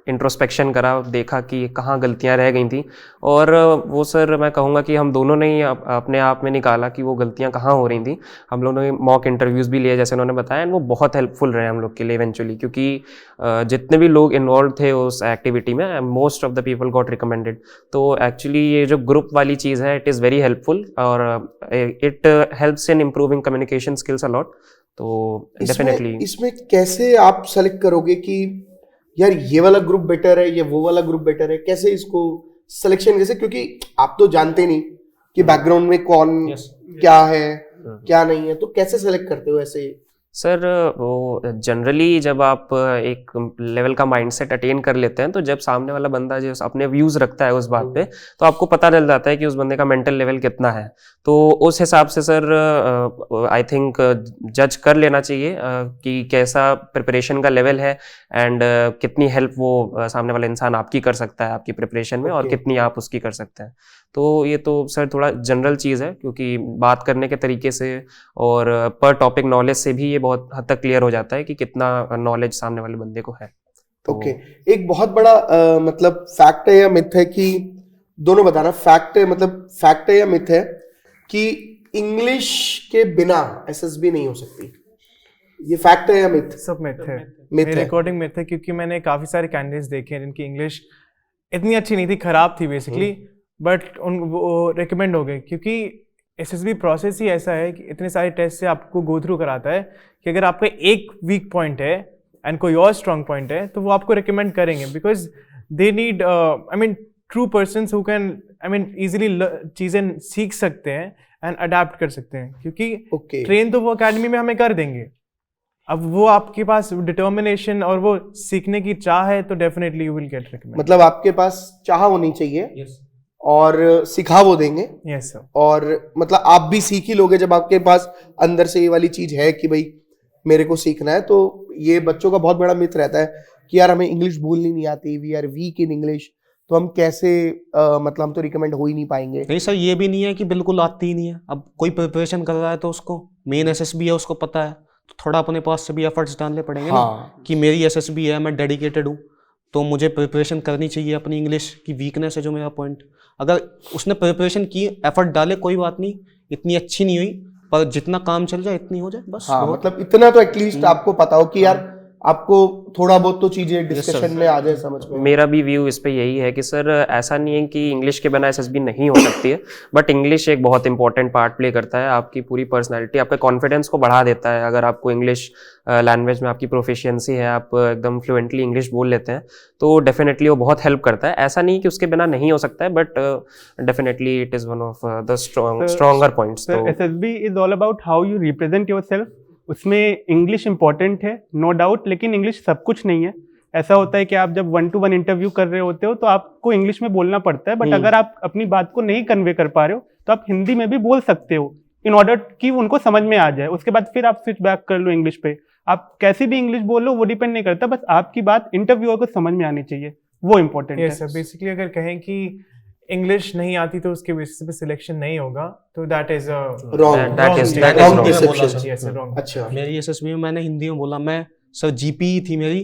इंट्रोस्पेक्शन करा, देखा कि कहाँ गलतियाँ रह गई थी, और वो सर मैं कहूँगा कि हम दोनों ने ही अपने आप में निकाला कि वो गलतियाँ कहाँ हो रही थी। हम लोगों ने मॉक इंटरव्यूज़ भी लिए जैसे उन्होंने बताया, एंड वो बहुत हेल्पफुल रहे हम लोग के लिए इवेंचुअली, क्योंकि जितने भी लोग इन्वॉल्व थे उस एक्टिविटी में, most of the people got recommended. तो एक्चुअली ये जो ग्रुप वाली चीज़ है, इट इज़ वेरी हेल्पफुल और it helps in improving communication skills a lot. तो डेफिनेटली इसमें कैसे आप सेलेक्ट करोगे कि यार ये वाला ग्रुप बेटर है या वो वाला ग्रुप बेटर है, कैसे इसको सिलेक्शन कैसे, क्योंकि आप तो जानते नहीं कि बैकग्राउंड में कौन क्या है क्या नहीं है, तो कैसे सेलेक्ट करते हो ऐसे? सर वो जनरली जब आप एक लेवल का माइंडसेट अटेन कर लेते हैं, तो जब सामने वाला बंदा जो अपने व्यूज़ रखता है उस बात पे, तो आपको पता चल जाता है कि उस बंदे का मेंटल लेवल कितना है। तो उस हिसाब से सर आई थिंक जज कर लेना चाहिए कि कैसा प्रिपरेशन का लेवल है, एंड कितनी हेल्प वो सामने वाला इंसान आपकी कर सकता है आपकी प्रिपरेशन में, और Okay. कितनी आप उसकी कर सकते हैं। तो ये तो सर थोड़ा जनरल चीज़ है, क्योंकि बात करने के तरीके से और पर टॉपिक नॉलेज से भी ये बहुत हद तक क्लियर हो जाता है कि कितना नॉलेज सामने वाले बंदे को है। तो ओके एक बहुत बड़ा मतलब फैक्ट है या मिथ है कि, दोनों बताना, फैक्ट है मतलब फैक्ट है या मिथ है कि इंग्लिश के बिना एसएसबी नहीं हो सकती? ये फैक्ट है या मिथ? सब मिथ है, मिथ मेरे है। अकॉर्डिंग मिथ है, क्योंकि मैंने काफ़ी सारे कैंडिडेट्स देखे हैं जिनकी इंग्लिश इतनी अच्छी नहीं थी, खराब थी बेसिकली, बट उन वो रिकमेंड हो गए, क्योंकि एसएसबी प्रोसेस ही ऐसा है कि इतने सारे टेस्ट से आपको गो थ्रू कराता है कि अगर आपका एक वीक पॉइंट है एंड कोई और स्ट्रॉन्ग पॉइंट है तो वो आपको रिकमेंड करेंगे, because they need I mean true persons who can I mean easily चीज़ें सीख सकते हैं एंड अडेप्ट कर सकते हैं, क्योंकि ट्रेन तो वो अकेडमी में हमें कर देंगे। अब वो आपके पास डिटर्मिनेशन और वो सीखने की चाह है तो definitely you will get recommend. मतलब आपके पास चाह होनी चाहिए और सिखा वो देंगे। Yes sir. और मतलब आप भी सीख ही लोगे जब आपके पास अंदर से ये वाली चीज है कि भाई मेरे को सीखना है। तो ये बच्चों का बहुत बड़ा मिथ रहता है कि यार हमें इंग्लिश बोलनी नहीं आती, we are weak in English, तो हम कैसे मतलब हम तो रिकमेंड हो ही नहीं पाएंगे। नहीं सर, ये भी नहीं है कि बिल्कुल आती ही नहीं है। अब कोई प्रिपरेशन कर रहा है तो उसको मेन एसएसबी है, उसको पता है, तो थोड़ा अपने पास से भी एफर्ट्स डालने पड़ेंगे ना, कि मेरी एसएसबी है, मैं डेडिकेटेड हूँ, तो मुझे प्रिपरेशन करनी चाहिए। अपनी इंग्लिश की वीकनेस है जो मेरा पॉइंट, अगर उसने प्रिपरेशन की, एफर्ट डाले, कोई बात नहीं, इतनी अच्छी नहीं हुई पर जितना काम चल जाए इतनी हो जाए बस। मतलब इतना तो एटलीस्ट आपको पता हो कि यार आपको थोड़ा बहुत तो चीजें डिस्कशन में आ जाए समझ में। मेरा भी व्यू इस पे यही है कि सर ऐसा नहीं है कि इंग्लिश के बिना एसएसबी नहीं हो सकती है, बट इंग्लिश एक बहुत इंपॉर्टेंट पार्ट प्ले करता है। आपकी पूरी पर्सनालिटी, आपके कॉन्फिडेंस को बढ़ा देता है। अगर आपको इंग्लिश लैंग्वेज में आपकी प्रोफिशिएंसी है, आप एकदम फ्लुएंटली इंग्लिश बोल लेते हैं, तो डेफिनेटली वो बहुत हेल्प करता है। ऐसा नहीं कि उसके बिना नहीं हो सकता है, but definitely it is one of the stronger points. तो SSB is all about how you represent yourself. उसमें इंग्लिश इंपॉर्टेंट है, नो डाउट, लेकिन इंग्लिश सब कुछ नहीं है। ऐसा होता है कि आप जब 1-to-1 इंटरव्यू कर रहे होते हो तो आपको इंग्लिश में बोलना पड़ता है, बट अगर आप अपनी बात को नहीं कन्वे कर पा रहे हो तो आप हिंदी में भी बोल सकते हो, इन ऑर्डर कि उनको समझ में आ जाए। उसके बाद फिर आप स्विच बैक कर लो इंग्लिश पे। आप कैसी भी इंग्लिश बोल लो, वो डिपेंड नहीं करता, बस आपकी बात इंटरव्यूअर को समझ में आनी चाहिए, वो इम्पोर्टेंट है। यस सर, बेसिकली अगर कहें कि इंग्लिश नहीं आती तो उसके बेसिस पे सिलेक्शन नहीं होगा, तो दैट इज रॉन्ग। अच्छा, मेरी एसएसबी में मैंने हिंदी में बोला, मैं सर जीपी थी मेरी,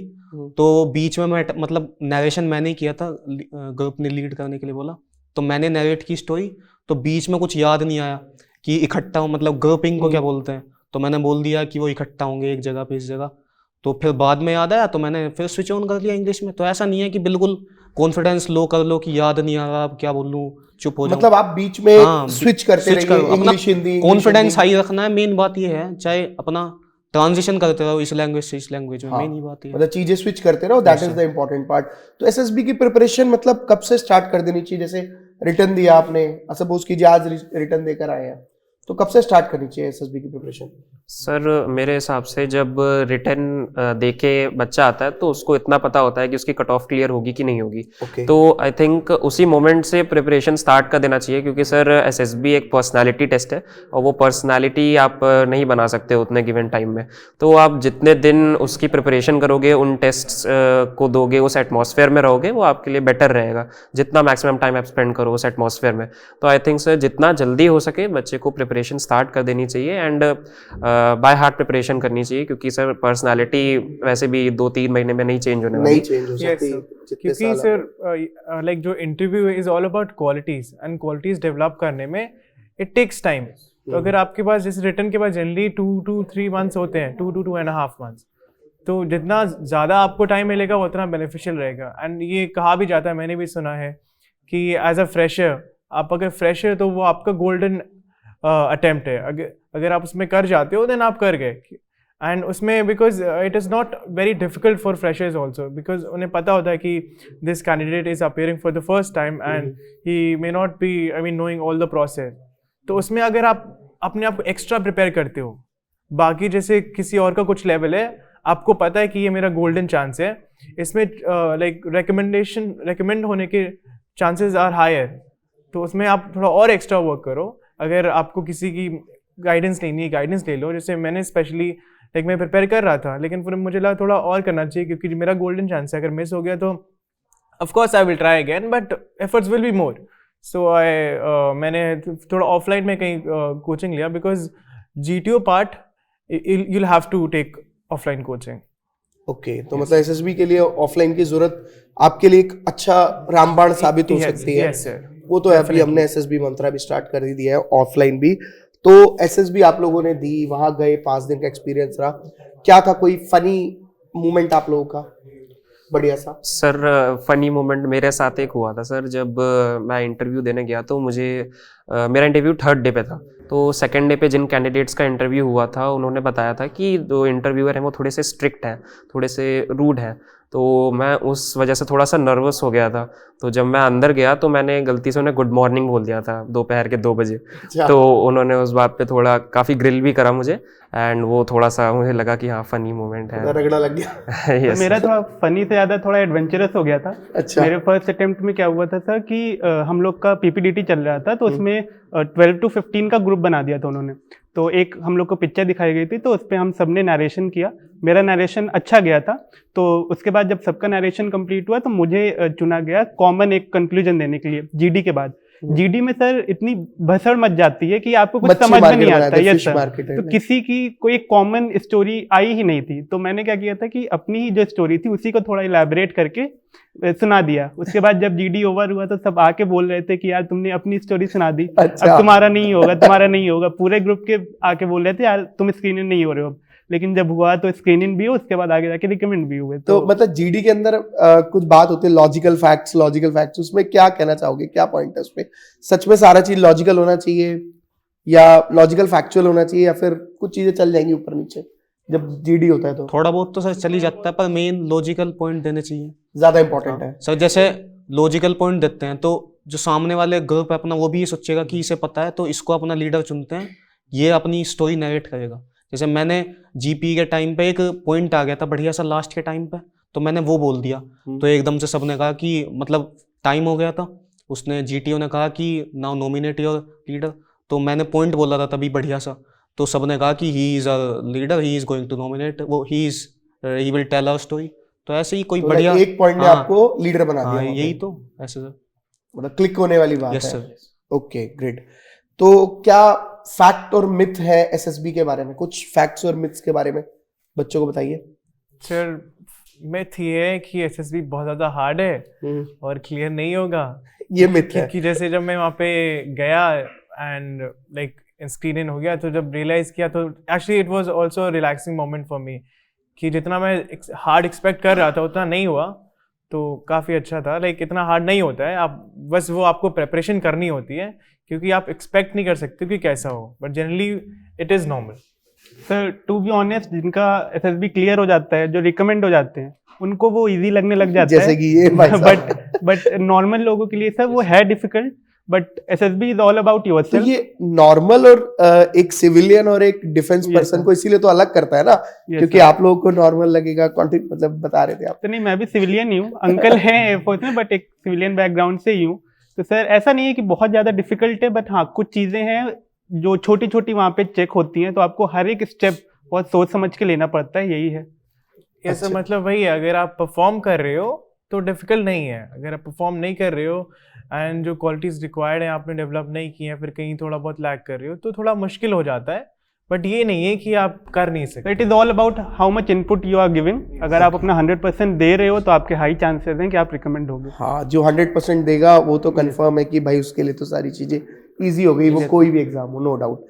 तो बीच में मैं मतलब नरेशन मैंने ही किया था, ग्रुप ने लीड करने के लिए बोला, तो मैंने नरेट की स्टोरी, तो बीच में कुछ याद नहीं आया कि इकट्ठा मतलब ग्रुपिंग को क्या बोलते हैं, तो मैंने बोल दिया कि वो इकट्ठा होंगे एक जगह पे इस जगह, तो फिर बाद में याद आया तो मैंने फिर स्विच ऑन कर लिया इंग्लिश में। तो ऐसा नहीं है कि बिल्कुल कॉन्फिडेंस लो कर लो कि याद नहीं आ रहा, अब क्या बोलूं, चुप हो जाओ। मतलब आप बीच में स्विच करते रहिए, इंग्लिश हिंदी, कॉन्फिडेंस हाई रखना है, मेन बात ये है। चाहे अपना ट्रांजिशन करते रहो इस लैंग्वेज से इस लैंग्वेज में, मेन ही बात है। मतलब चीजें स्विच करते रहो, that is the important part. तो एसएसबी की प्रिपरेशन मतलब कब से स्टार्ट कर देनी चाहिए? जैसे रिटर्न दिया आपने, सपोज कीजिए आज रिटर्न देकर आए हैं, तो कब से स्टार्ट करनी चाहिए एसएसबी की प्रिपरेशन? सर मेरे हिसाब से जब रिटर्न दे के बच्चा आता है तो उसको इतना पता होता है कि उसकी कट ऑफ क्लियर होगी कि नहीं होगी। ओके। तो आई थिंक उसी मोमेंट से प्रिपरेशन स्टार्ट कर देना चाहिए, क्योंकि सर एसएसबी एक पर्सनालिटी टेस्ट है और वो पर्सनालिटी आप नहीं बना सकते उतने गिवन टाइम में। तो आप जितने दिन उसकी प्रिपरेशन करोगे, उन टेस्ट्स को दोगे, उस एटमॉस्फेयर में रहोगे, वो आपके लिए बेटर रहेगा। जितना मैक्सिमम टाइम आप स्पेंड करो उस एटमॉस्फेयर में। तो आई थिंक सर जितना जल्दी हो सके बच्चे को प्रिपरेशन स्टार्ट कर देनी चाहिए एंड बाय हार्ट प्रिपरेशन करनी चाहिए, क्योंकि सर पर्सनालिटी वैसे भी 2-3 महीने में नहीं चेंज होने वाली। नहीं चेंज हो Yes, सकती sir. जितने क्योंकि साल सर लाइक जो interview is all about qualities and qualities develop करने में इट टेक्स टाइम। तो अगर आपके पास जैसे रिटर्न के बाद जनरली 2 to 3 months होते हैं, 2 to 2.5 months, तो जितना ज़्यादा आपको टाइम मिलेगा वो उतना बेनिफिशियल रहेगा। एंड ये कहा भी जाता है, मैंने भी सुना है कि एज अ फ्रेशर, आप अगर फ्रेशर तो वो आपका गोल्डन अटेम्प्ट है। अगर आप उसमें कर जाते हो देन आप कर गए। एंड उसमें because it is not very difficult for freshers also, because उन्हें पता होता है कि this candidate is appearing for the first time and he may not be knowing all the process. तो उसमें अगर आप अपने आप को एक्स्ट्रा प्रिपेयर करते हो, बाकी जैसे किसी और का कुछ लेवल है, आपको पता है कि ये मेरा गोल्डन चांस है, इसमें लाइक रिकमेंड होने के चांसेस आर हायर, तो उसमें आप थोड़ा और एक्स्ट्रा वर्क करो। अगर आपको किसी की गाइडेंस लेनी है, गाइडेंस ले लो। जैसे मैंने स्पेशली लाइक मैं प्रिपेयर कर रहा था, लेकिन फिर मुझे लगा थोड़ा और करना चाहिए, क्योंकि मेरा गोल्डन चांस है। अगर मिस हो गया तो of course I will try again, but efforts will be more. So मैंने थोड़ा ऑफलाइन में कहीं कोचिंग लिया, because GTO part you'll have to take offline coaching. Okay. तो मतलब एसएसबी के लिए ऑफलाइन की जरूरत आपके लिए एक अच्छा रामबाण साबित हो सकती है। Yes, sir. वो तो अभी हमने एसएसबी मंत्रा भी स्टार्ट कर ही दिया है, ऑफलाइन भी। तो एसएसबी आप लोगों ने दी, वहां गए, 5 दिन का एक्सपीरियंस रहा, क्या था कोई फनी मोमेंट आप लोगों का बढ़िया सा? सर फनी मोमेंट मेरे साथ एक हुआ था सर। जब मैं इंटरव्यू देने गया तो मुझे मेरा इंटरव्यू 3rd डे पे था। तो 2nd डे पे जिन कैंडिडेट्स का इंटरव्यू हुआ था उन्होंने बताया था कि जो इंटरव्यूअर हैं वो थोड़े से स्ट्रिक्ट हैं, थोड़े से रूड हैं। तो मैं उस वजह से थोड़ा सा नर्वस हो गया था। तो जब मैं अंदर गया तो मैंने गलती से उन्हें गुड मॉर्निंग बोल दिया था दोपहर के 2 बजे। तो उन्होंने उस बात पे थोड़ा काफ़ी ग्रिल भी करा मुझे, एंड वो थोड़ा सा मुझे लगा कि हाँ फनी मोमेंट है। रगड़ा लग गया। Yes. मेरा थोड़ा फनी से ज़्यादा थोड़ा एडवेंचरस हो गया था। अच्छा। मेरे फर्स्ट अटेम्प्ट में क्या हुआ था सर कि हम लोग का PPDT चल रहा था, तो उसमें 12 to 15 का ग्रुप बना दिया था उन्होंने। तो एक हम लोग को पिक्चर दिखाई गई थी, तो उस पर हम सब ने नरेशन किया। मेरा नरेशन अच्छा गया था। तो उसके बाद जब सबका नरेशन कंप्लीट हुआ तो मुझे चुना गया कॉमन एक कंक्लूजन देने के लिए GD के बाद। GD में सर इतनी भसड़ मच जाती है कि आपको कुछ समझ में नहीं आता। Yes sir. तो किसी की कोई कॉमन स्टोरी आई ही नहीं थी। तो मैंने क्या किया था कि अपनी ही जो स्टोरी थी उसी को थोड़ा इलैबोरेट करके सुना दिया। उसके बाद जब GD ओवर हुआ तो सब आके बोल रहे थे कि यार तुमने अपनी स्टोरी सुना दी, अब तुम्हारा नहीं होगा, तुम्हारा नहीं होगा। पूरे ग्रुप के आके बोल रहे थे यार तुम स्क्रीनिंग नहीं हो रहे हो। लेकिन जब हुआ तो स्क्रीनिंग भी हो, उसके बाद आगे जाके रिकमेंड भी हुए। तो मतलब GD के अंदर कुछ बात होती है लॉजिकल फैक्ट्स, उसमें क्या कहना चाहोगे, क्या पॉइंट है उसमें? सच में सारा चीज लॉजिकल होना चाहिए या लॉजिकल फैक्चुअल होना चाहिए, या फिर कुछ चीजें चल जाएंगी ऊपर नीचे जब GD होता है? तो थोड़ा बहुत तो सर चल ही जाता है, पर मेन लॉजिकल पॉइंट देने चाहिए, ज्यादा इंपॉर्टेंट है सर। जैसे लॉजिकल पॉइंट देते हैं तो जो सामने वाले ग्रुप है अपना, वो भी ये सोचेगा कि इसे पता है तो इसको अपना लीडर चुनते हैं, ये अपनी स्टोरी नरेट करेगा। जैसे मैंने GP के टाइम पे एक पॉइंट आ गया था बढ़िया सा लास्ट के टाइम पे, तो मैंने वो बोल दिया। तो एकदम से सबने कहा कि मतलब टाइम हो गया था, उसने GTO ने कहा कि नाउ नॉमिनेट योर लीडर। तो मैंने पॉइंट बोला था तभी बढ़िया सा, तो सबने कहा कि he is a leader, he is going to nominate, वो he will tell our story. तो ऐसे ही कोई तो बढ़िया एक पॉइंट ने आपको लीडर बना दिया। यही तो ऐसे सर, मतलब क्लिक होने वाली बात है। Yes sir. Okay great. तो क्या फैक्ट और मिथ है SSB के बारे में? कुछ फैक्ट्स और मिथ्स के बारे में बच्चों को बताइए। सर मिथ ये है कि SSB बहुत ज़्यादा हार्ड है और क्लियर नहीं होगा। ये मिथ है कि जैसे जब मैं वहाँ पे गया एंड लाइक स्क्रीनिंग हो गया, तो जब रियलाइज़ किया तो actually it was also relaxing moment for me कि जितना मैं हार्ड एक्सपेक्ट कर रहा था उतना नहीं हुआ, तो काफ़ी अच्छा था। लाइक इतना हार्ड नहीं होता है, आप बस वो आपको प्रिपरेशन करनी होती है, क्योंकि आप एक्सपेक्ट नहीं कर सकते कि कैसा हो, but generally it is normal. Sir to be honest, जिनका SSB क्लियर हो जाता है, जो रिकमेंड हो जाते हैं, उनको वो इजी लगने लग जाता जैसे है। कि ये भाई साहब। बट नॉर्मल लोगों के लिए सर वो है difficult. But SSB is all about तो योरसेल्फ। ये नॉर्मल और एक सिविलियन और एक डिफेंस Yes, पर्सन sir. को इसीलिए तो अलग करता है ना, Yes, क्योंकि sir. आप लोगों को नॉर्मल लगेगा, मतलब बता रहे थे आप। तो नहीं, मैं भी सिविलियन ही हूँ, अंकल हैं एयरफोर्स में बट एक सिविलियन बैकग्राउंड से ही हूँ। तो सर ऐसा नहीं है कि बहुत ज़्यादा डिफिकल्ट है, बट हाँ कुछ चीज़ें हैं जो छोटी छोटी वहाँ पे चेक होती हैं, तो आपको हर एक स्टेप बहुत सोच समझ के लेना पड़ता है, यही है। ऐसा अच्छा। मतलब वही है, अगर आप परफॉर्म कर रहे हो तो डिफिकल्ट नहीं है, अगर आप परफॉर्म नहीं कर रहे हो एंड जो क्वालिटीज रिक्वायर्ड है आपने डेवलप नहीं की हैं, फिर कहीं थोड़ा बहुत लैग कर रहे हो तो थोड़ा मुश्किल हो जाता है, बट ये नहीं है कि आप कर नहीं सकते। It is all about how much input you are giving. अगर आप अपना 100% दे रहे हो तो आपके हाई चांसेस हैं कि आप रिकमेंड होगे। हाँ, जो 100% देगा वो तो कंफर्म है कि भाई उसके लिए तो सारी चीजें इजी हो गई, वो कोई भी एग्जाम हो, नो डाउट।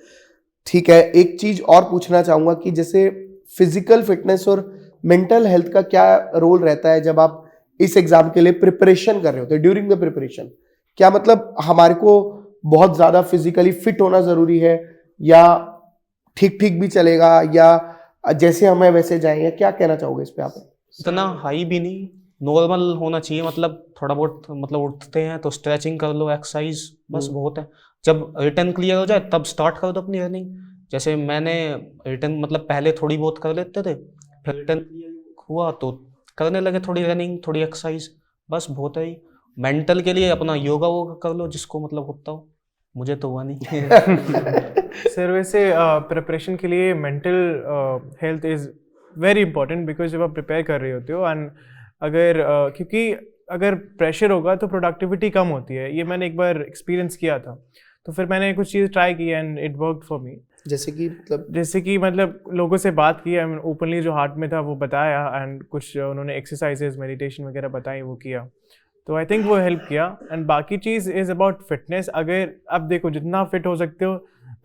ठीक है, एक चीज और पूछना चाहूंगा कि जैसे फिजिकल फिटनेस और मेंटल हेल्थ का क्या रोल रहता है जब आप इस एग्जाम के लिए प्रिपरेशन कर रहे होते हैं, ड्यूरिंग द प्रिपरेशन? क्या मतलब हमारे को बहुत ज्यादा फिजिकली फिट होना जरूरी है, या ठीक ठीक भी चलेगा, या जैसे हमें वैसे जाएंगे? क्या कहना चाहोगे इस पे आप? इतना हाई भी नहीं, नॉर्मल होना चाहिए, मतलब थोड़ा बहुत, मतलब उठते हैं तो स्ट्रेचिंग कर लो, एक्सरसाइज, बस बहुत है। जब रिटर्न क्लियर हो जाए तब स्टार्ट कर दो अपनी रनिंग। जैसे मैंने रिटर्न मतलब पहले थोड़ी बहुत कर लेते थे, फिर रिटर्न क्लियर हुआ तो करने लगे थोड़ी रनिंग, थोड़ी एक्सरसाइज, बस बहुत है ही। मेंटल के लिए अपना योगा वोगा कर लो जिसको मतलब होता हो, मुझे तो हुआ नहीं। सर वैसे प्रिपरेशन के लिए mental health is very important, because जब आप प्रिपेयर कर रहे होते हो एंड अगर क्योंकि अगर प्रेशर होगा तो प्रोडक्टिविटी कम होती है, ये मैंने एक बार एक्सपीरियंस किया था, तो फिर मैंने कुछ चीज़ ट्राई की and it worked for me. जैसे कि मतलब लोगों से बात की, ओपनली जो हार्ट में था वो बताया, एंड कुछ उन्होंने एक्सरसाइजेज मेडिटेशन वगैरह बताई, वो किया, तो आई थिंक वो हेल्प किया। एंड बाकी चीज़ इज़ अबाउट फिटनेस। अगर आप देखो जितना फिट हो सकते हो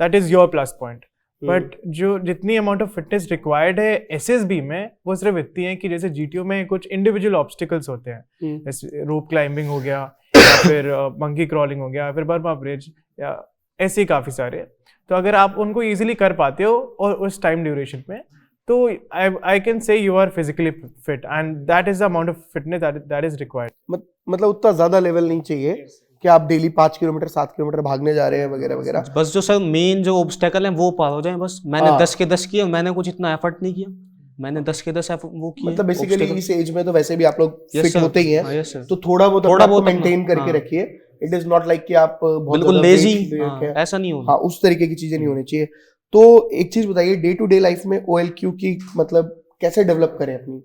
that is your plus point, but जो जितनी अमाउंट ऑफ फिटनेस रिक्वायर्ड है SSB में वो सिर्फ इतनी है कि जैसे GTO में कुछ इंडिविजुअल ऑब्स्टिकल्स होते हैं, जैसे रोप क्लाइंबिंग हो गया, या फिर मंकी क्रॉलिंग हो गया, या फिर बर्मा ब्रिज, या ऐसे काफ़ी सारे। तो अगर आप उनको इजीली कर पाते हो और उस टाइम ड्यूरेशन में, तो I can say you are physically fit, and that is the amount of fitness that is required. मतलब उतना ज्यादा लेवल नहीं चाहिए कि आप डेली 5 किलोमीटर 7 किलोमीटर भागने जा रहे हैं वगैरह वगैरह। बस जो सर मेन जो ऑब्स्टेकल है वो पार हो जाए बस। मैंने 10 के 10 किए, मैंने कुछ इतना एफर्ट नहीं किया, मैंने 10 के 10 वो किए। मतलब बेसिकली इस एज में तो वैसे भी आप लोग Yes, फिट sir. होते ही हैं, हाँ, yes, sir. तो थोड़ा बहुत मेंटेन करके हाँ. रखिए। इट इज नॉट लाइक कि आप बहुत बिल्कुल ज्यादा लेजी, weight है। ऐसा नहीं होना। हाँ, उस तरीके की चीजें नहीं होनी चाहिए। तो एक चीज बताइए, डे टू डे लाइफ में OLQ की मतलब कैसे डेवलप करें अपनी?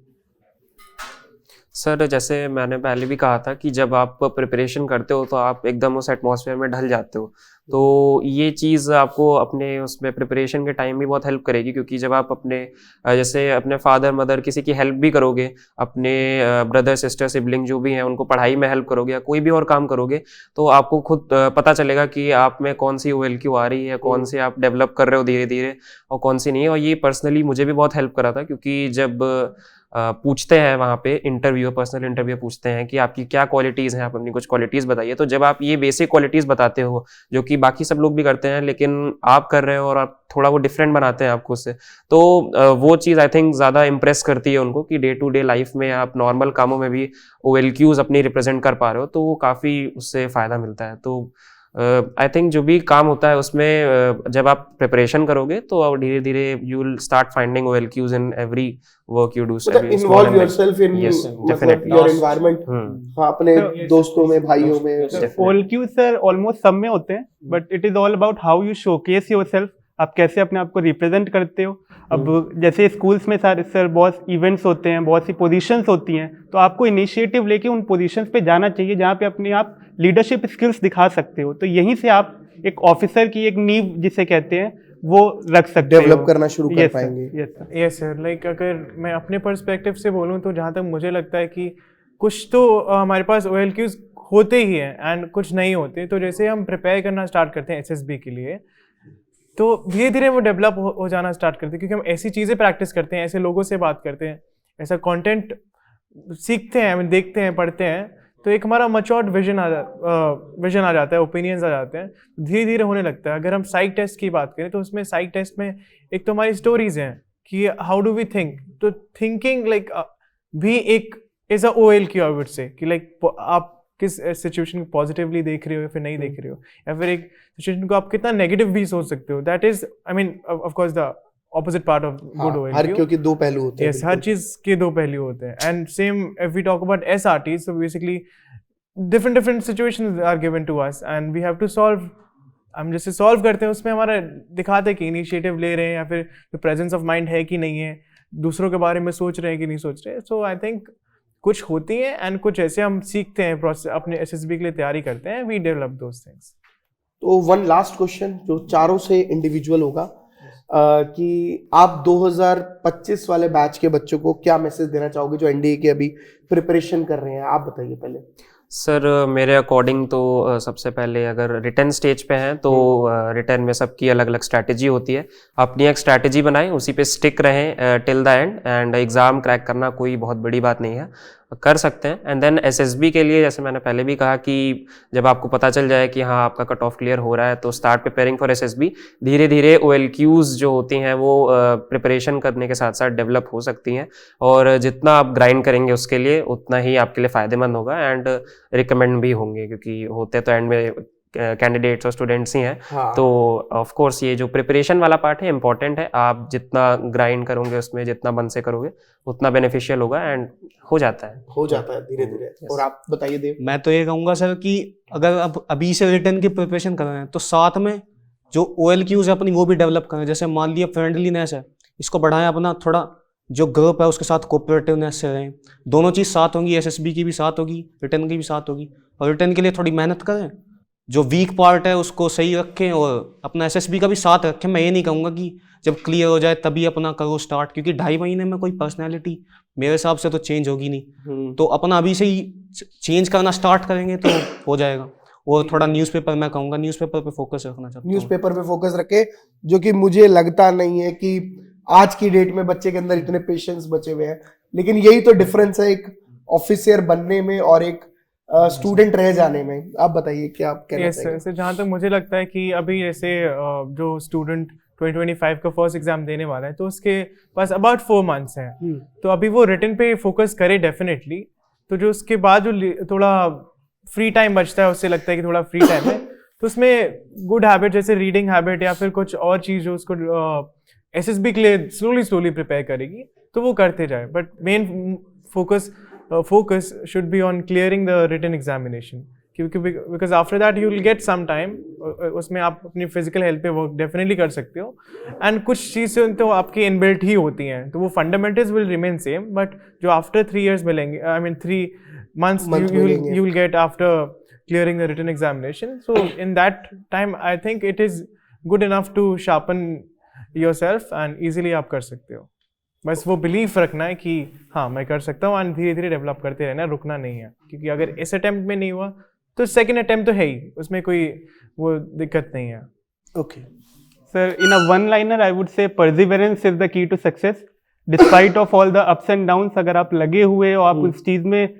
सर जैसे मैंने पहले भी कहा था कि जब आप प्रिपरेशन करते हो तो आप एकदम उस एटमॉस्फेयर में ढल जाते हो, तो ये चीज़ आपको अपने उसमें प्रिपरेशन के टाइम भी बहुत हेल्प करेगी, क्योंकि जब आप अपने जैसे अपने फादर मदर किसी की हेल्प भी करोगे, अपने ब्रदर सिस्टर सिबलिंग जो भी हैं उनको पढ़ाई में हेल्प करोगे या कोई भी और काम करोगे, तो आपको खुद पता चलेगा कि आप में कौन सी OLQ आ रही है, कौन सी आप डेवलप कर रहे हो धीरे धीरे और कौन सी नहीं है। और ये पर्सनली मुझे भी बहुत हेल्प करा था, क्योंकि जब पूछते हैं वहाँ पे इंटरव्यू, पर्सनल इंटरव्यू पूछते हैं कि आपकी क्या क्वालिटीज़ हैं, आप अपनी कुछ क्वालिटीज़ बताइए। तो जब आप ये बेसिक क्वालिटीज़ बताते हो जो कि बाकी सब लोग भी करते हैं लेकिन आप कर रहे हो और आप थोड़ा वो डिफरेंट बनाते हैं आप खुद से, तो वो चीज़ आई थिंक ज़्यादा इम्प्रेस करती है उनको कि डे टू डे लाइफ में आप नॉर्मल कामों में भी OLQs अपनी रिप्रेजेंट कर पा रहे हो, तो वो काफ़ी उससे फ़ायदा मिलता है। तो आई थिंक जो भी काम होता है उसमें जब आप प्रिपरेशन करोगे तो धीरे धीरे you will start finding OLQs in every work you do. मतलब इन्वॉल्व योरसेल्फ इन मतलब योर एनवायरनमेंट, हाँ, अपने दोस्तों में, भाइयों में। OLQ सर ऑलमोस्ट सब में होते हैं, but it is all about how you showcase yourself, आप कैसे अपने आप को रिप्रेजेंट करते हो। अब जैसे स्कूल्स में सर बहुत इवेंट्स होते हैं, बहुत सी पोजीशंस होती हैं, तो आपको इनिशिएटिव लेके उन पोजीशंस पे जाना चाहिए जहाँ पे अपने आप लीडरशिप स्किल्स दिखा सकते हो। तो यहीं से आप एक ऑफिसर की एक नींव जिसे कहते हैं वो रख सकते हो, डेवलप करना शुरू कर पाएंगे। यस सर, लाइक अगर मैं अपने पर्सपेक्टिव से बोलूँ तो जहाँ तक मुझे लगता है कि कुछ तो हमारे पास OLQs होते ही हैं एंड कुछ नहीं होते। तो जैसे हम प्रिपेयर करना स्टार्ट करते हैं SSB के लिए, तो धीरे धीरे वो डेवलप हो जाना स्टार्ट करते हैं, क्योंकि हम ऐसी चीज़ें प्रैक्टिस करते हैं, ऐसे लोगों से बात करते हैं, ऐसा कंटेंट सीखते हैं, देखते हैं, पढ़ते हैं, तो एक हमारा मच्योर्ड विजन आ जाता है, ओपिनियंस आ जाते हैं, धीरे धीरे होने लगता है। अगर हम साइक टेस्ट की बात करें तो उसमें साइक टेस्ट में एक तो हमारी स्टोरीज हैं कि हाउ डू वी थिंक, तो थिंकिंग लाइक भी एक is a OLQ I would से, कि लाइक आप किस सिचुएशन को पॉजिटिवली देख रहे हो या फिर नहीं देख रहे हो, या फिर एक सिचुएशन को आप कितना नेगेटिव भी सोच सकते हो. That is I mean of course the opposite part of good OLQ. हर क्योंकि दो पहलू होते हैं. यस, हर चीज के दो पहलू होते हैं. And same if we talk about SRT, so basically different situations are given to us and we have to solve. हम जैसे सॉल्व करते हैं उसमें हमारा दिखाते हैं कि इनिशिएटिव ले रहे हैं या फिर जो प्रेजेंस ऑफ माइंड है कि नहीं है, दूसरों के बारे में सोच रहे हैं कि नहीं सोच रहे. सो आई थिंक कुछ होती हैं एंड कुछ ऐसे हम सीखते हैं प्रोसेस, अपने SSB के लिए तैयारी करते हैं, वी डेवलप दोस थिंग्स. तो वन लास्ट क्वेश्चन जो चारों से इंडिविजुअल होगा, कि आप 2025 वाले बैच के बच्चों को क्या मैसेज देना चाहोगे जो NDA की अभी प्रिपरेशन कर रहे हैं? आप बताइए पहले. सर मेरे अकॉर्डिंग तो सबसे पहले अगर रिटर्न स्टेज पे हैं तो रिटर्न में सबकी अलग अलग स्ट्रैटेजी होती है. अपनी एक स्ट्रैटेजी बनाएं, उसी पे स्टिक रहें till the end. And exam crack करना कोई बहुत बड़ी बात नहीं है, कर सकते हैं. एंड देन SSB के लिए जैसे मैंने पहले भी कहा कि जब आपको पता चल जाए कि हाँ आपका कट ऑफ क्लियर हो रहा है तो स्टार्ट प्रिपेयरिंग फॉर SSB. धीरे धीरे OLQs जो होती हैं वो प्रिपरेशन करने के साथ साथ डेवलप हो सकती हैं, और जितना आप ग्राइंड करेंगे उसके लिए उतना ही आपके लिए फ़ायदेमंद होगा एंड रिकमेंड भी होंगे, क्योंकि होते तो एंड में कैंडिडेट्स और स्टूडेंट्स ही हैं. हाँ. तो ऑफ कोर्स ये जो प्रिपरेशन वाला पार्ट है इंपॉर्टेंट है. आप जितना ग्राइंड करोगे उसमें, जितना मन से करोगे उतना बेनिफिशियल होगा एंड हो जाता है धीरे धीरे. और आप बताइए देव. मैं तो ये कहूँगा सर कि अगर अब अभी से रिटर्न की प्रिपरेशन कर रहे हैं तो साथ में जो OLQs है अपनी वो भी डेवलप करें. जैसे मान लिया फ्रेंडलीनेस है, इसको बढ़ाएं, अपना थोड़ा जो ग्रुप है उसके साथ कोऑपरेटिवनेस से रहें. दोनों चीज़ साथ होंगी, SSB की भी साथ होगी, रिटर्न की भी साथ होगी. और रिटर्न के लिए थोड़ी मेहनत करें, जो वीक पार्ट है उसको सही रखें और अपना SSB का भी साथ रखें. मैं ये नहीं कहूँगा कि जब क्लियर हो जाए तभी अपना करो स्टार्ट, क्योंकि 2.5 महीने में कोई पर्सनैलिटी मेरे हिसाब से तो चेंज होगी नहीं. तो अपना अभी से ही चेंज करना स्टार्ट करेंगे तो हो जाएगा. और थोड़ा न्यूज़पेपर, मैं कहूँगा न्यूज़पेपर पे फोकस रखना चाहता हूँ. न्यूज़पेपर पे फोकस रखे, जो कि मुझे लगता नहीं है कि आज की डेट में बच्चे के अंदर इतने पेशेंस बचे हुए हैं. लेकिन यही तो डिफरेंस है एक ऑफिसर बनने में और एक स्टूडेंट रह जाने में. आप बताइए क्या आप कहना चाहिए? यस, जहाँ तक मुझे लगता है कि अभी जैसे जो स्टूडेंट 2025 का फर्स्ट एग्जाम देने वाला है तो उसके पास अबाउट 4 मंथ्स हैं. तो अभी वो रिटन पे फोकस करे डेफिनेटली. तो जो उसके बाद जो थोड़ा फ्री टाइम बचता है, उससे लगता है कि थोड़ा फ्री टाइम है, तो उसमें गुड हैबिट जैसे रीडिंग हैबिट या फिर कुछ और चीज़ जो उसको SSB के लिए स्लोली प्रिपेयर करेगी तो वो करते जाए. But main focus should be on clearing the written examination, क्योंकि because after that you will get some time. उसमें आप अपनी फिजिकल हेल्थ पे वर्क डेफिनेटली कर सकते हो. एंड कुछ चीज़ें तो आपकी इनबिल्ट ही होती हैं, तो वो fundamentals will remain same, but जो आफ्टर 3 years मिलेंगे, I mean 3 months you will get after clearing the written examination. So in that time I think it is good enough to sharpen yourself and easily आप कर सकते हो. बस वो बिलीफ रखना है कि हाँ मैं कर सकता हूँ, एंड धीरे धीरे डेवलप करते रहना, रुकना नहीं है. क्योंकि अगर इस अटेम्प्ट में नहीं हुआ तो सेकंड अटेम्प्ट तो है ही, उसमें कोई वो दिक्कत नहीं है. Okay sir, in a one liner I would say perseverance is the key to success. Despite of all the ups and downs, अगर आप लगे हुए हो, आप उस चीज़ में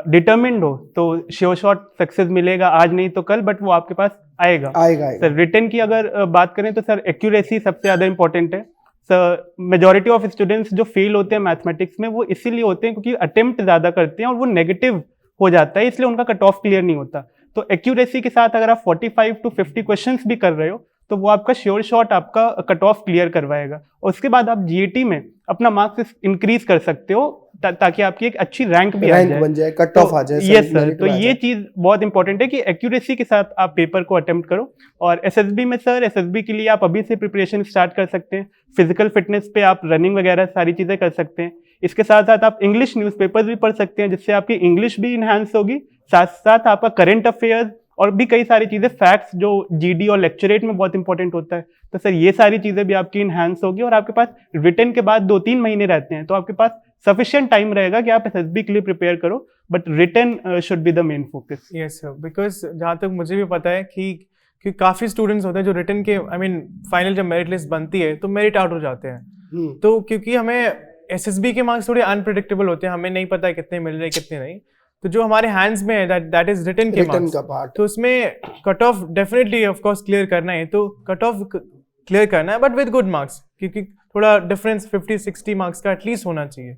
डिटर्मिन्ड हो तो श्योर शॉट सक्सेस मिलेगा, आज नहीं तो कल, बट वो आपके पास आएगा. सर रिटन की अगर बात करें तो सर एक्यूरेसी सबसे ज़्यादा इंपॉर्टेंट है. मेजॉरिटी ऑफ स्टूडेंट्स जो फेल होते हैं मैथमेटिक्स में वो इसीलिए होते हैं क्योंकि अटेम्प्ट ज़्यादा करते हैं और वो नेगेटिव हो जाता है, इसलिए उनका कट ऑफ क्लियर नहीं होता. तो एक्यूरेसी के साथ अगर आप 45 to 50 क्वेश्चंस भी कर रहे हो तो वो आपका श्योर शॉट आपका कट ऑफ क्लियर करवाएगा. और उसके बाद आप GAT में अपना मार्क्स इंक्रीज कर सकते हो ताकि आपकी एक अच्छी रैंक भी बन जाए, कट ऑफ आ जाए. यस सर, तो ये चीज़ बहुत इंपॉर्टेंट है कि एक्यूरेसी के साथ आप पेपर को अटेम्प्ट करो. और SSB में सर, SSB के लिए आप अभी से प्रिपरेशन स्टार्ट कर सकते हैं. फिजिकल फिटनेस पे आप रनिंग वगैरह सारी चीज़ें कर सकते हैं. इसके साथ साथ आप इंग्लिश न्यूज़पेपर्स भी पढ़ सकते हैं, जिससे आपकी इंग्लिश भी इन्हांस होगी, साथ साथ आपका करंट अफेयर्स और भी कई सारी चीज़ें, फैक्ट्स जो GD और लेक्चरेट में बहुत इंपॉर्टेंट होता है. तो सर ये सारी चीज़ें भी आपकी इन्हांस होगी और आपके पास रिटन के बाद 2-3 महीने रहते हैं, तो आपके पास सफिशिएंट टाइम रहेगा कि आप SSB के लिए प्रिपेयर करो, but written should be the main focus. Yes sir, because जहाँ तक मुझे भी पता है कि काफ़ी स्टूडेंट्स होते हैं जो रिटन के आई मीन फाइनल जब मेरिट लिस्ट बनती है तो मेरिट आउट हो जाते हैं. तो क्योंकि हमें SSB के मार्क्स थोड़े अनप्रिडिक्टेबल होते हैं, हमें नहीं पता है कितने मिल रहे हैं कितने नहीं. तो जो हमारे हैंड्स में है दैट इज रिटन के मार्क्स, तो उसमें cut off definitely of course clear करना है, तो कट ऑफ क्लियर करना है बट विद गुड मार्क्स, क्योंकि थोड़ा डिफरेंस 50-60 मार्क्स का एटलीस्ट होना चाहिए.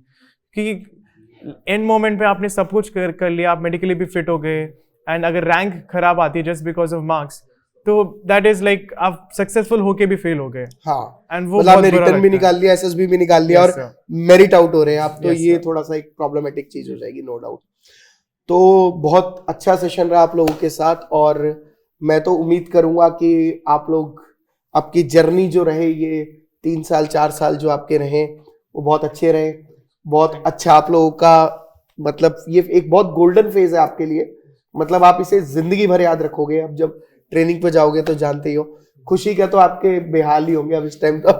क्योंकि एंड मोमेंट पे आपने सब कुछ कर लिया, आप मेडिकली भी फिट हो गए, एंड अगर रैंक खराब आती है जस्ट बिकॉज ऑफ मार्क्स, तो दैट इज लाइक आप सक्सेसफुल होके भी फेल हो गए। हाँ, एंड वो मतलब बहुत आपने बुरा रिटर्न भी लगता है। निकाल लिया, एसएसबी भी निकाल लिया, Yes, और sir. मेरिट आउट हो रहे हैं आप, तो Yes, ये sir. थोड़ा सा एक प्रॉब्लमेटिक चीज हो जाएगी, नो डाउट। तो बहुत अच्छा सेशन रहा आप लोगों के साथ, और मैं तो उम्मीद करूंगा कि आप लोग, आपकी जर्नी जो रहे, ये 3 साल 4 साल जो आपके रहे, वो बहुत अच्छे रहे, बहुत अच्छा आप लोगों का, मतलब ये एक बहुत गोल्डन फेज है आपके लिए, मतलब आप इसे जिंदगी भर याद रखोगे। अब जब ट्रेनिंग पे जाओगे तो जानते ही हो, खुशी का तो आपके बेहाल ही होंगे अब इस टाइम तो,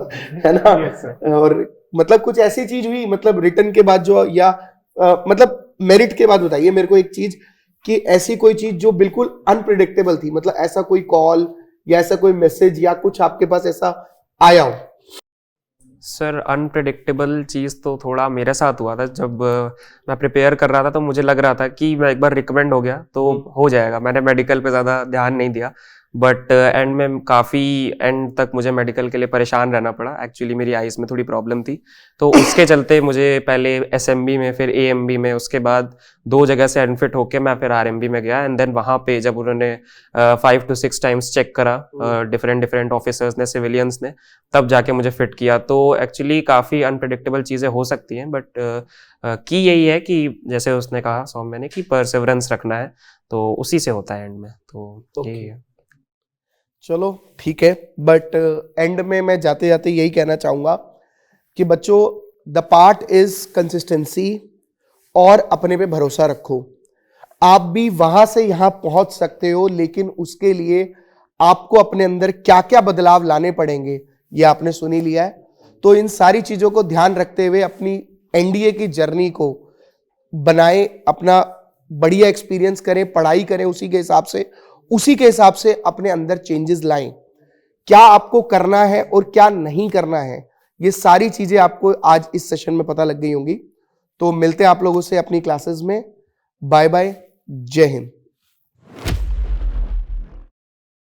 है ना। Yes, sir. और मतलब कुछ ऐसी चीज हुई, मतलब रिटर्न के बाद जो, या मतलब मेरिट के बाद बताइए मेरे को एक चीज, कि ऐसी कोई चीज जो बिल्कुल अनप्रिडिक्टेबल थी, मतलब ऐसा कोई कॉल या ऐसा कोई मैसेज या कुछ आपके पास ऐसा आया हो? सर अनप्रिडिक्टेबल चीज़ तो थोड़ा मेरे साथ हुआ था। जब मैं प्रिपेयर कर रहा था तो मुझे लग रहा था कि मैं एक बार रिकमेंड हो गया तो हो जाएगा, मैंने मेडिकल पे ज़्यादा ध्यान नहीं दिया, बट एंड में काफ़ी एंड तक मुझे मेडिकल के लिए परेशान रहना पड़ा। एक्चुअली मेरी आइज़ में थोड़ी प्रॉब्लम थी, तो उसके चलते मुझे पहले एसएमबी में, फिर एएमबी में, उसके बाद 2 जगह से अनफिट होके मैं फिर आरएमबी में गया। एंड देन वहाँ पे जब उन्होंने 5 to 6 टाइम्स चेक करा, डिफरेंट ऑफिसर्स ने, सिविलियंस ने, तब जाके मुझे फिट किया। तो एक्चुअली काफ़ी अनप्रिडिक्टेबल चीज़ें हो सकती हैं, बट की यही है कि जैसे उसने कहा सौम्य ने कि परसिवरेंस रखना है, तो उसी से होता है एंड में, तो यही है। चलो ठीक है, बट एंड में मैं जाते जाते यही कहना चाहूंगा कि बच्चों, द पार्ट इज कंसिस्टेंसी, और अपने पे भरोसा रखो। आप भी वहां से यहां पहुंच सकते हो, लेकिन उसके लिए आपको अपने अंदर क्या क्या बदलाव लाने पड़ेंगे ये आपने सुन ही लिया है। तो इन सारी चीजों को ध्यान रखते हुए अपनी एनडीए की जर्नी को बनाएं, अपना बढ़िया एक्सपीरियंस करें, पढ़ाई करें उसी के हिसाब से अपने अंदर चेंजेस लाएं। क्या आपको करना है और क्या नहीं करना है, ये सारी चीजें आपको आज इस सेशन में पता लग गई होंगी। तो मिलते हैं आप लोगों से अपनी क्लासेस में। बाय बाय, जय हिंद।